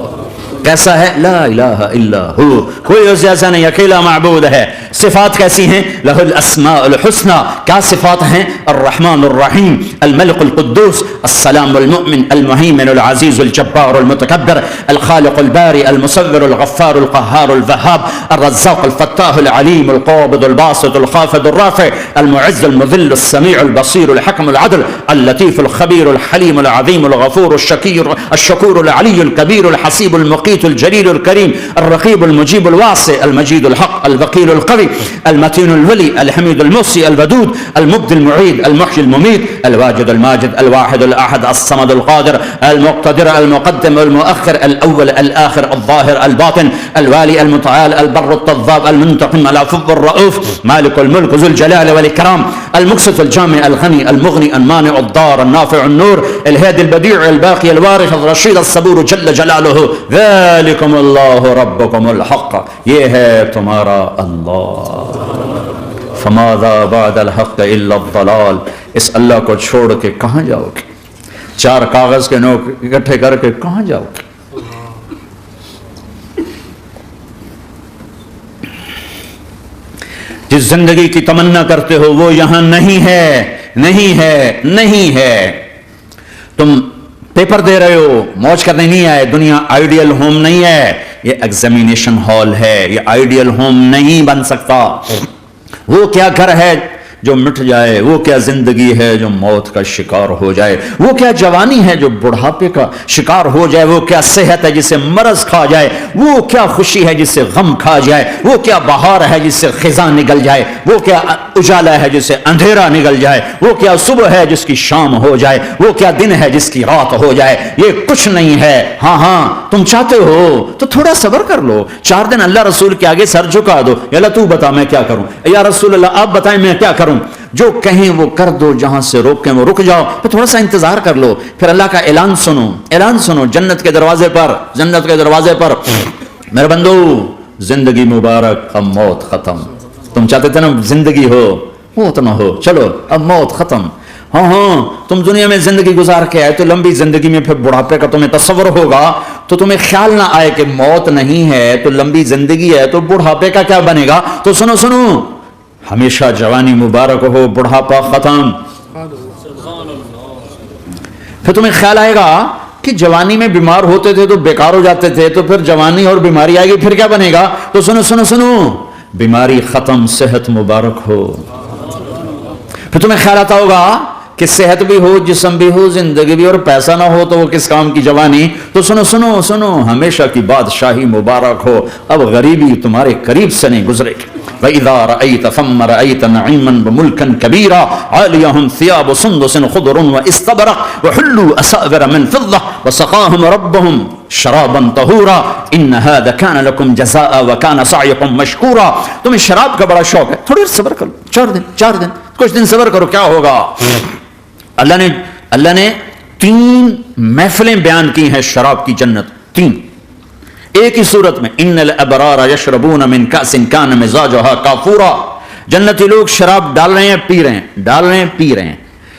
S1: کیسا ہے؟ لا الہ الا ہو، کوئی اس جیسا نہیں، اکیلا معبود ہے۔ صفات کیسی ہیں؟ لہ الاسماء الحسنى، کیا صفات ہیں؟ الرحمن الرحیم، الملک القدوس، السلام المؤمن، المہیمن العزیز الجبار المتکبر، الخالق الباری المصور الغفار القہار الوہاب، الرزاق الفتاح العلیم القابض الباسط الخافض الرافع، المعز المذل السمیع البصیر الحکم العدل، اللطیف الخبیر الحلیم العظیم الغفور الشکور العلی الکبیر الحسیب المقیت الجلیل الکریم، الرقیب المجیب الواسع، المجید الحق، الوکیل القوی، المتین الولی، الحمید المحصی، الودود، المبدی المعید، المحیی الممیت، الواجد الماجد، الواحد الاحد، الصمد القادر، المقتدر، المقدم، المؤخر، الاول، الاخر، الظاهر، الباطن، الوالي، المتعال، البر التضاب، المنتقم، العفو الرؤوف، مالك الملك ذو الجلال والإكرام، المقسط الجامع الغني المغني المانع الضار النافع النور، الهادي البديع الباقي الوارث الرشيد الصبور جل جلاله، ذلكم الله ربكم الحق، یہ ہے تمہارا اللہ۔ فماذا بعد الحق الا الضلال، اس اللہ کو چھوڑ کے کہاں جاؤ گے؟ 4 کاغذ کے نوٹ اکٹھے کر کے کہاں جاؤ گے؟ جس زندگی کی تمنا کرتے ہو وہ یہاں نہیں ہے، نہیں ہے، نہیں ہے۔ تم پیپر دے رہے ہو، موج کرنے نہیں آئے، دنیا آئیڈیل ہوم نہیں ہے، یہ ایگزامینیشن ہال ہے، یہ آئیڈیل ہوم نہیں بن سکتا۔ وہ کیا گھر ہے جو مٹ جائے، وہ کیا زندگی ہے جو موت کا شکار ہو جائے، وہ کیا جوانی ہے جو بڑھاپے کا شکار ہو جائے، وہ کیا صحت ہے جسے مرض کھا جائے، وہ کیا خوشی ہے جسے غم کھا جائے، وہ کیا بہار ہے جس سے خزاں نکل جائے، وہ کیا اجالا ہے جس سے اندھیرا نکل جائے، وہ کیا صبح ہے جس کی شام ہو جائے، وہ کیا دن ہے جس کی رات ہو جائے، یہ کچھ نہیں ہے۔ ہاں تم چاہتے ہو تو تھوڑا صبر کر لو، 4 دن اللہ رسول کے آگے سر جھکا دو، یا اللہ تو بتا میں کیا کروں، یا رسول اللہ آپ بتائیں میں کیا کروں، جو کہیں وہ کر دو، جہاں سے روکیں وہ رک جاؤ، پھر تھوڑا سا انتظار کر لو، پھر اللہ کا اعلان سنو، اعلان سنو جنت کے دروازے پر، جنت کے دروازے پر، میرے بندو زندگی مبارک، اب موت ختم۔ تم چاہتے تھے نا زندگی ہو، موت نہ ہو، چلو اب موت ختم۔ ہاں تم دنیا میں زندگی گزار کے آئے تو لمبی زندگی میں پھر بڑھاپے کا تمہیں تصور ہوگا تو تمہیں خیال نہ آئے کہ موت نہیں ہے تو لمبی زندگی ہے تو بڑھاپے کا کیا بنے گا۔ تو سنو سنو، ہمیشہ جوانی مبارک ہو، بڑھاپا ختم۔ پھر تمہیں خیال آئے گا کہ جوانی میں بیمار ہوتے تھے تو بیکار ہو جاتے تھے، تو پھر جوانی اور بیماری آئے گی پھر کیا بنے گا۔ تو سنو سنو سنو، بیماری ختم، صحت مبارک ہو۔ پھر تمہیں خیال آتا ہوگا کہ صحت بھی ہو، جسم بھی ہو، زندگی بھی، اور پیسہ نہ ہو تو وہ کس کام کی جوانی۔ تو سنو سنو سنو، ہمیشہ کی بادشاہی مبارک ہو، اب غریبی تمہارے قریب سے نہیں گزرے گی۔ وَإِذَا رَأَيْتَ ثَمَّ رَأَيْتَ نَعِيمًا وَمُلْكًا كَبِيرًا عَالِيَهُمْ ثِيَابُ سُنْدُسٍ خُضْرٌ وَإِسْتَبْرَقٍ وَحُلُّوا أَسَاوِرَ مِنْ فِضَّةٍ وَسَقَاهُمْ رَبُّهُم شَرَابًا طَهُورًا إِنَّ هَذَا كَانَ لَكُمْ جَزَاءً وَكَانَ سَعْيُكُمْ مَشْكُورًا۔ تمہیں شراب کا بڑا شوق ہے، تھوڑی دیر صبر کرو، 4 دن کچھ دن صبر کرو، کیا ہوگا۔ اللہ نے 3 محفلیں بیان کی ہیں شراب کی جنت، 3 ایک ہی صورت میں۔ ان الابرار یشربون من کأس کان مزاجها کافورا، جنتی لوگ شراب ڈال رہے ہیں، پی رہے ہیں، ڈال رہے ہیں، پی رہے ہیں۔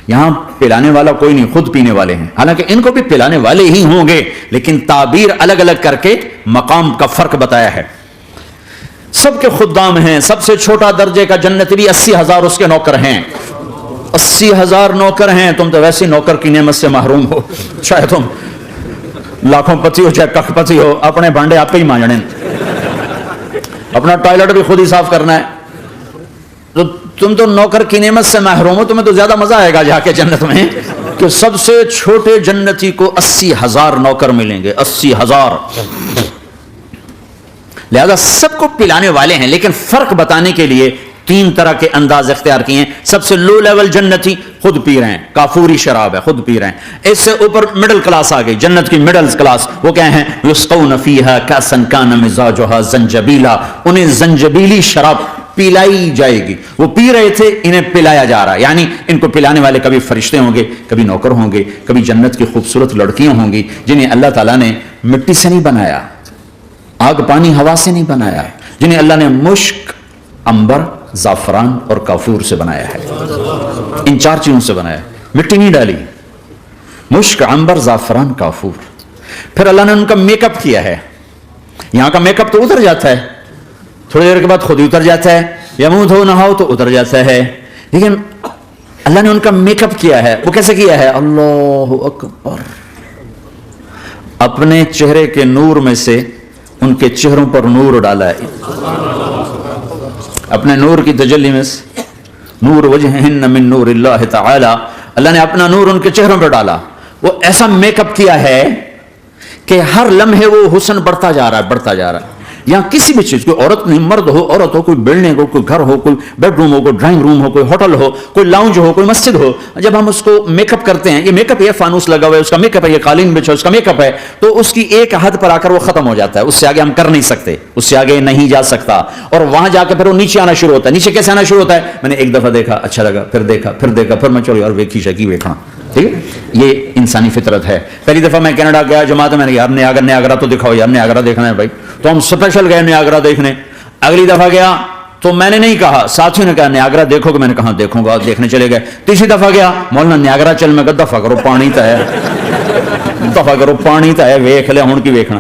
S1: یہاں پلانے والا کوئی نہیں، خود پینے والے ہیں، حالانکہ ان کو بھی پلانے والے ہی ہوں گے، لیکن تعبیر الگ الگ کر کے مقام کا فرق بتایا ہے۔ سب کے خدام ہیں، سب سے چھوٹا درجے کا جنتی بھی 80,000 اس کے نوکر ہیں، 80,000 نوکر ہیں۔ تم تو ویسی نوکر کی نعمت سے محروم ہو، چاہے تم لاکھوں پتی ہو چاہے کخ پتی ہو، اپنے بھانڈے آپ ہی مانجنے، اپنا ٹوائلٹ بھی خود ہی صاف کرنا ہے۔ تم تو نوکر کی نعمت سے محروم ہو, تمہیں تو زیادہ مزہ آئے گا جا کے جنت میں کہ سب سے چھوٹے جنتی کو 80,000 نوکر ملیں گے, 80,000. لہذا سب کو پلانے والے ہیں, لیکن فرق بتانے کے لیے 3 طرح کے انداز اختیار کیے ہیں. سب سے لو لیول جنتی خود پی رہے ہیں, کافوری شراب ہے, خود پی رہے ہیں. اس سے اوپر مڈل کلاس آ گئی, جنت کی مڈل کلاس, وہ کیا ہیں؟ یسقون فیہا کاسا کان مزاجھا زنجبیلا, انہیں زنجبیلی شراب پلائی جائے گی. وہ پی رہے تھے, انہیں پلایا جا رہا ہے. یعنی ان کو پلانے والے کبھی فرشتے ہوں گے, کبھی نوکر ہوں گے, کبھی جنت کی خوبصورت لڑکیاں ہوں گی جنہیں اللہ تعالیٰ نے مٹی سے نہیں بنایا, آگ پانی ہوا سے نہیں بنایا, جنہیں اللہ نے مشک, عنبر, زعفران اور کافور سے بنایا ہے. ان 4 چیزوں سے بنایا ہے, مٹی نہیں ڈالی. مشک, عنبر, زعفران, کافور. پھر اللہ نے ان کا میک اپ کیا ہے. یہاں کا میک اپ تو اتر جاتا ہے, تھوڑی دیر کے بعد خود ہی اتر جاتا ہے, یا منہ دھو نہاؤ تو اتر جاتا ہے. لیکن اللہ نے ان کا میک اپ کیا ہے. وہ کیسے کیا ہے؟ اللہ اکبر. اپنے چہرے کے نور میں سے ان کے چہروں پر نور ڈالا ہے. اپنے نور کی تجلی میں سے, نور وجہہن من نور اللہ تعالی, اللہ نے اپنا نور ان کے چہروں پر ڈالا. وہ ایسا میک اپ کیا ہے کہ ہر لمحے وہ حسن بڑھتا جا رہا ہے, بڑھتا جا رہا ہے. یہاں کسی بھی چیز, کوئی عورت نہیں, مرد ہو, عورت ہو, کوئی بلڈنگ ہو, کوئی گھر ہو, کوئی بیڈ روم ہو, کوئی ڈرائنگ روم ہو, کوئی ہوٹل ہو, کوئی لاؤنج ہو, کوئی مسجد ہو, جب ہم اس کو میک اپ کرتے ہیں, یہ میک اپ, یہ فانوس لگا ہوا ہے, اس کا میک اپ ہے, یہ قالین بچھا, اس کا میک اپ ہے, تو اس کی ایک حد پر آ کر وہ ختم ہو جاتا ہے. اس سے آگے ہم کر نہیں سکتے, اس سے آگے نہیں جا سکتا. اور وہاں جا کے پھر وہ نیچے آنا شروع ہوتا ہے. نیچے کیسے آنا شروع ہوتا ہے؟ میں نے ایک دفعہ دیکھا, اچھا لگا, پھر دیکھا, پھر دیکھا, پھر میں چلو یار ویکھی شکی ویکھنا. ٹھیک ہے, یہ انسانی فطرت ہے. پہلی دفعہ میں کینیڈا گیا جماعت میں نے یار نیاگرا تو دکھاؤ یار, نیاگرا دیکھنا ہے بھائی, تو ہم اسپیشل گئے نیاگرا دیکھنے. اگلی دفعہ گیا تو میں نے نہیں کہا, ساتھیوں نے کہا نیاگرا دیکھو گے, میں نے کہا دیکھوں گا, دیکھنے چلے گئے. تیسری دفعہ گیا, مولانا نیاگرا چل, میں کہا دفعہ کرو پانی تا ہے, دفعہ کرو پانی تا ہے, ویکھ لے ہن کی ویکھنا.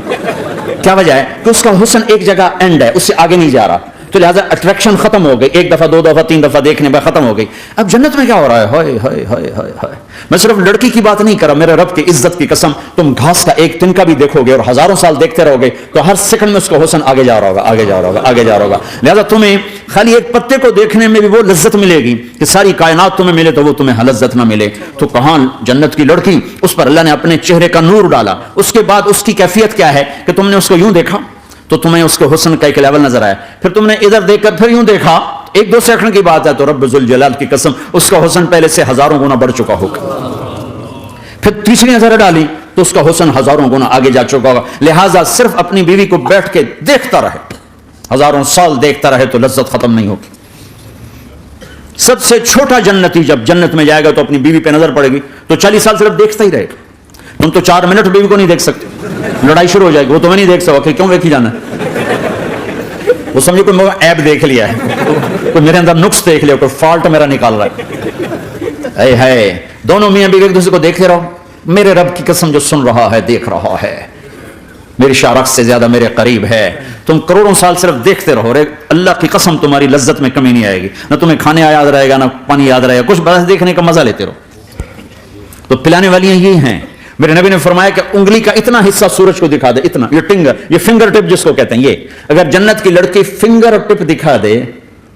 S1: کیا وجہ ہے؟ کہ اس کا حسن ایک جگہ اینڈ ہے, اس سے آگے نہیں جا رہا. تو لہٰذا اٹریکشن ختم ہو گئی, 1 دفعہ 2 دفعہ 3 دفعہ دیکھنے بعد ختم ہو گئی. اب جنت میں کیا ہو رہا ہے؟ ہائے ہائے ہائے ہائے ہائے. میں صرف لڑکی کی بات نہیں کر رہا, میرے رب کی عزت کی قسم, تم گھاس کا ایک تنکا بھی دیکھو گے اور ہزاروں سال دیکھتے رہو گے تو ہر سیکنڈ میں اس کا حسن آگے جا رہا ہوگا, آگے جا رہا ہوگا, آگے جا رہا ہوگا. لہٰذا تمہیں خالی ایک پتے کو دیکھنے میں بھی وہ لذت ملے گی کہ ساری کائنات تمہیں ملے تو وہ تمہیں لذت نہ ملے. تو کہاں جنت کی لڑکی, اس پر اللہ نے اپنے چہرے کا نور ڈالا. اس کے بعد اس کی کیفیت کیا ہے کہ تم نے اس کو یوں دیکھا تو تمہیں اس کے حسن کا ایک لیول نظر آیا, پھر تم نے ادھر دیکھ کر پھر یوں دیکھا, 1-2 سیکنڈ کی بات ہے, تو رب ذوالجلال کی قسم اس کا حسن پہلے سے ہزاروں گنا بڑھ چکا ہوگا. پھر تیسری نظر ڈالی تو اس کا حسن ہزاروں گنا آگے جا چکا ہوگا. لہٰذا صرف اپنی بیوی کو بیٹھ کے دیکھتا رہے, ہزاروں سال دیکھتا رہے تو لذت ختم نہیں ہوگی. سب سے چھوٹا جنتی جب جنت میں جائے گا تو اپنی بیوی پہ نظر پڑے گی تو 40 سال صرف دیکھتا ہی رہے گا. تم تو 4 منٹ بیوی کو نہیں دیکھ سکتے, لڑائی شروع ہو جائے گی. وہ تمہیں نہیں دیکھ سکتا کہ کیوں دیکھی جانا ہے, وہ سمجھے کوئی ایپ دیکھ لیا ہے, کوئی میرے اندر نقص دیکھ لیا, کوئی فالٹ میرا نکال رہا ہے. اے ہے, دونوں میاں بیوی ایک دوسرے کو دیکھتے رہو. میرے رب کی قسم جو سن رہا ہے, دیکھ رہا ہے, میری شارخ سے زیادہ میرے قریب ہے. تم کروڑوں سال صرف دیکھتے رہو, اللہ کی قسم تمہاری لذت میں کمی نہیں آئے گی. نہ تمہیں کھانے یاد رہے گا, نہ پانی یاد رہے گا, کچھ بس دیکھنے کا مزہ لیتے رہو. تو پلانے والیاں یہ ہیں. میرے نبی نے فرمایا کہ انگلی کا اتنا حصہ سورج کو دکھا دے, اتنا, یہ فنگر ٹپ جس کو کہتے ہیں, یہ اگر جنت کی لڑکی فنگر ٹپ دکھا دے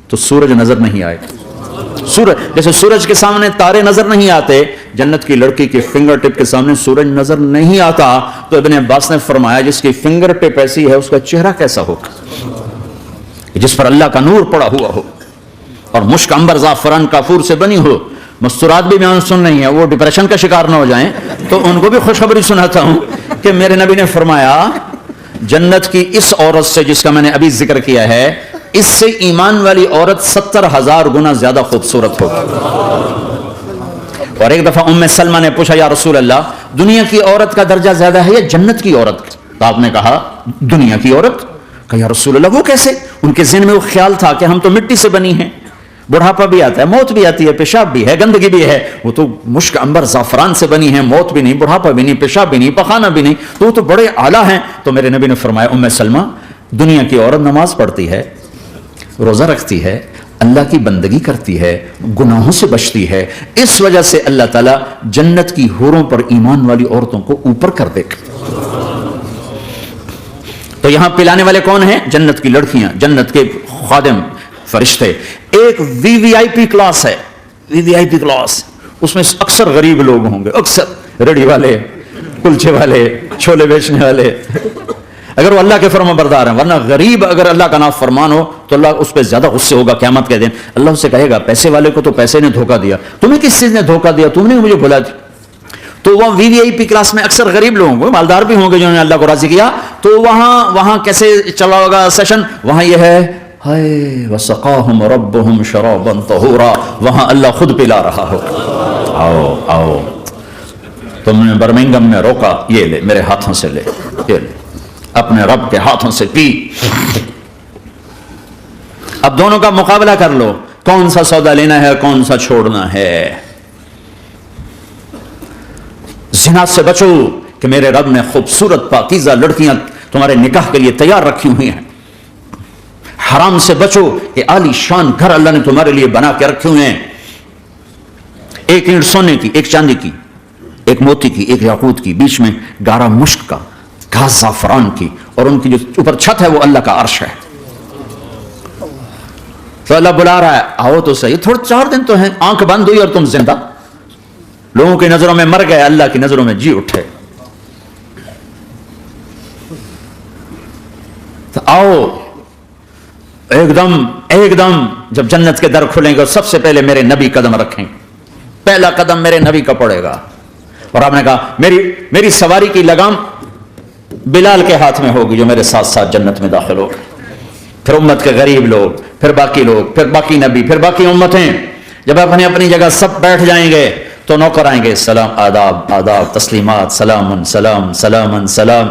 S1: تو سورج نظر نہیں آئے. سورج جیسے سورج کے سامنے تارے نظر نہیں آتے, جنت کی لڑکی کے فنگر ٹپ کے سامنے سورج نظر نہیں آتا. تو ابن عباس نے فرمایا جس کی فنگر ٹپ ایسی ہے اس کا چہرہ کیسا ہوگا, جس پر اللہ کا نور پڑا ہوا ہو اور مشک, عنبر, زعفران, کافور سے بنی ہو. مستورات بھی بیان سن رہی ہیں, وہ ڈپریشن کا شکار نہ ہو جائیں, تو ان کو بھی خوشخبری سناتا ہوں کہ میرے نبی نے فرمایا جنت کی اس عورت سے جس کا میں نے ابھی ذکر کیا ہے, اس سے ایمان والی عورت 70,000 گنا زیادہ خوبصورت ہوگی. اور ایک دفعہ ام سلمہ نے پوچھا, یا رسول اللہ دنیا کی عورت کا درجہ زیادہ ہے یا جنت کی عورت؟ تو آپ نے کہا دنیا کی عورت. کہا یا رسول اللہ وہ کیسے؟ ان کے ذہن میں وہ خیال تھا کہ ہم تو مٹی سے بنی ہیں, بڑھاپا بھی آتا ہے, موت بھی آتی ہے, پیشاب بھی ہے, گندگی بھی ہے. وہ تو مشک, عنبر, زعفران سے بنی ہے, موت بھی نہیں, بڑھاپا بھی نہیں, پیشاب بھی نہیں, پخانہ بھی نہیں, تو وہ تو بڑے اعلیٰ ہیں. تو میرے نبی نے فرمایا ام سلمہ دنیا کی عورت نماز پڑھتی ہے, روزہ رکھتی ہے, اللہ کی بندگی کرتی ہے, گناہوں سے بچتی ہے, اس وجہ سے اللہ تعالیٰ جنت کی حوروں پر ایمان والی عورتوں کو اوپر کر دے گا. تو یہاں پلانے والے کون ہیں؟ جنت کی لڑکیاں, جنت کے خادم, فرشتے. ایک VVIP کلاس ہے, VVIP کلاس, اس میں اکثر غریب لوگ ہوں گے, اکثر ریڑھی والے, کلچے والے, چھولے بیچنے والے, اگر وہ اللہ کے فرما بردار ہیں. ورنہ غریب اگر اللہ کا نام فرمان ہو تو اللہ اس پہ زیادہ غصے ہوگا قیامت کے دن. اللہ اسے کہے گا پیسے والے کو تو پیسے نے دھوکہ دیا, تمہیں کس چیز نے دھوکہ دیا, تم نے مجھے بھلا دی. تو وہ VVIP کلاس میں اکثر غریب لوگ ہوں گے, مالدار بھی ہوں گے جنہوں نے اللہ کو راضی کیا. تو وہاں کیسے چلا ہوگا سیشن, وہاں یہ ہے ہائے وسقاہم ربہم شرابا طہورا, وہاں اللہ خود پلا رہا ہو. آؤ آؤ, تم نے برمنگم میں روکا, یہ لے میرے ہاتھوں سے لے, یہ لے اپنے رب کے ہاتھوں سے پی. اب دونوں کا مقابلہ کر لو, کون سا سودا لینا ہے, کون سا چھوڑنا ہے. زنا سے بچو کہ میرے رب نے خوبصورت پاکیزہ لڑکیاں تمہارے نکاح کے لیے تیار رکھی ہوئی ہیں. حرام سے بچو کہ عالی شان گھر اللہ نے تمہارے لیے بنا کے رکھے ہوئے ہیں. ایک اینٹ سونے کی, ایک چاندی کی, ایک موتی کی, ایک یاقوت کی, بیچ میں گارا مشک کا, گھاس زعفران کی, اور ان کی جو اوپر چھت ہے وہ اللہ کا عرش ہے. تو اللہ بلا رہا ہے آؤ تو صحیح, تھوڑے 4 دن تو ہیں, آنکھ بند ہوئی اور تم زندہ. لوگوں کی نظروں میں مر گئے, اللہ کی نظروں میں جی اٹھے. تو آؤ ایک دم جب جنت کے در کھلیں گے سب سے پہلے میرے نبی قدم رکھیں, پہلا قدم میرے نبی کا پڑے گا. اور آپ نے کہا میری سواری کی لگام بلال کے ہاتھ میں ہوگی جو میرے ساتھ ساتھ جنت میں داخل ہوگا. پھر امت کے غریب لوگ, پھر باقی لوگ, پھر باقی نبی, پھر باقی امتیں. جب اپنی اپنی جگہ سب بیٹھ جائیں گے تو نوکر آئیں گے, سلام, آداب آداب, تسلیمات, سلام سلام سلام سلام.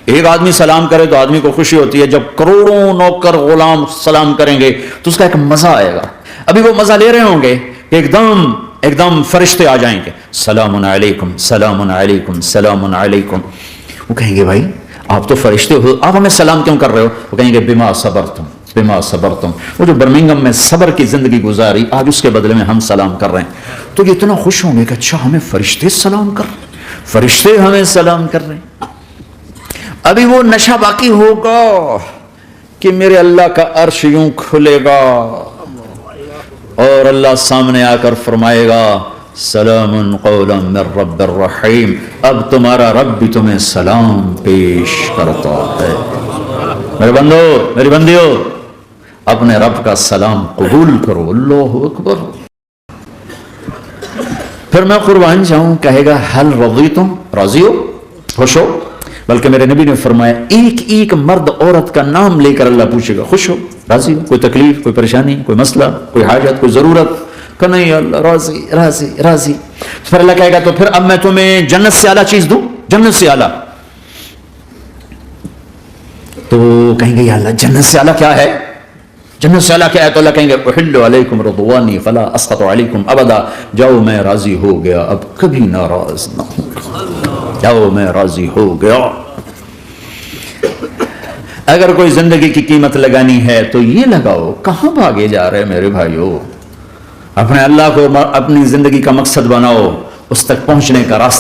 S1: ایک آدمی سلام کرے تو آدمی کو خوشی ہوتی ہے, جب کروڑوں نوکر غلام سلام کریں گے تو اس کا ایک مزہ آئے گا. ابھی وہ مزہ لے رہے ہوں گے, ایک دم فرشتے آ جائیں گے, سلام علیکم سلام علیکم سلام علیکم. وہ کہیں گے بھائی آپ تو فرشتے ہو, آپ ہمیں سلام کیوں کر رہے ہو؟ وہ کہیں گے بما صبرتم بما صبرتم. وہ جو برمنگم میں صبر کی زندگی گزاری, آج اس کے بدلے میں ہم سلام کر رہے ہیں. تو یہ اتنا خوش ہوں گے کہ اچھا ہمیں فرشتے سلام کر رہے ہیں, فرشتے ہمیں سلام کر رہے ہیں. ابھی وہ نشہ باقی ہوگا کہ میرے اللہ کا عرش یوں کھلے گا اور اللہ سامنے آ کر فرمائے گا سلام قولا من رب الرحیم, اب تمہارا رب بھی تمہیں سلام پیش کرتا ہے. میرے بندو, میری بندیو, اپنے رب کا سلام قبول کرو. اللہ اکبر. پھر میں قربان جاؤں, کہے گا حل رضیتم, راضی ہو, خوش ہو. بلکہ میرے نبی نے فرمایا ایک ایک مرد عورت کا نام لے کر اللہ پوچھے گا خوش ہو, راضی ہو, کوئی تکلیف, کوئی پریشانی, کوئی مسئلہ, کوئی حاجت, کوئی ضرورت, کہ نہیں اللہ راضی راضی راضی. پھر اللہ کہے گا تو پھر اب میں تمہیں جنت سے اعلیٰ چیز دوں, جنت سے اعلیٰ. تو کہیں گے یا اللہ جنت سے اعلیٰ کیا ہے, جنت سے اعلیٰ کیا ہے؟ تو اللہ کہیں گے احل علیکم رضوانی فلا اسخط علیکم ابدا, جاؤ میں راضی ہو گیا اب کبھی ناراض نہ ہوں, جاؤ میں راضی ہو گیا. اگر کوئی زندگی کی قیمت لگانی ہے تو یہ لگاؤ. کہاں بھاگے جا رہے میرے بھائیو؟ اپنے اللہ کو اپنی زندگی کا مقصد بناؤ, اس تک پہنچنے کا راستہ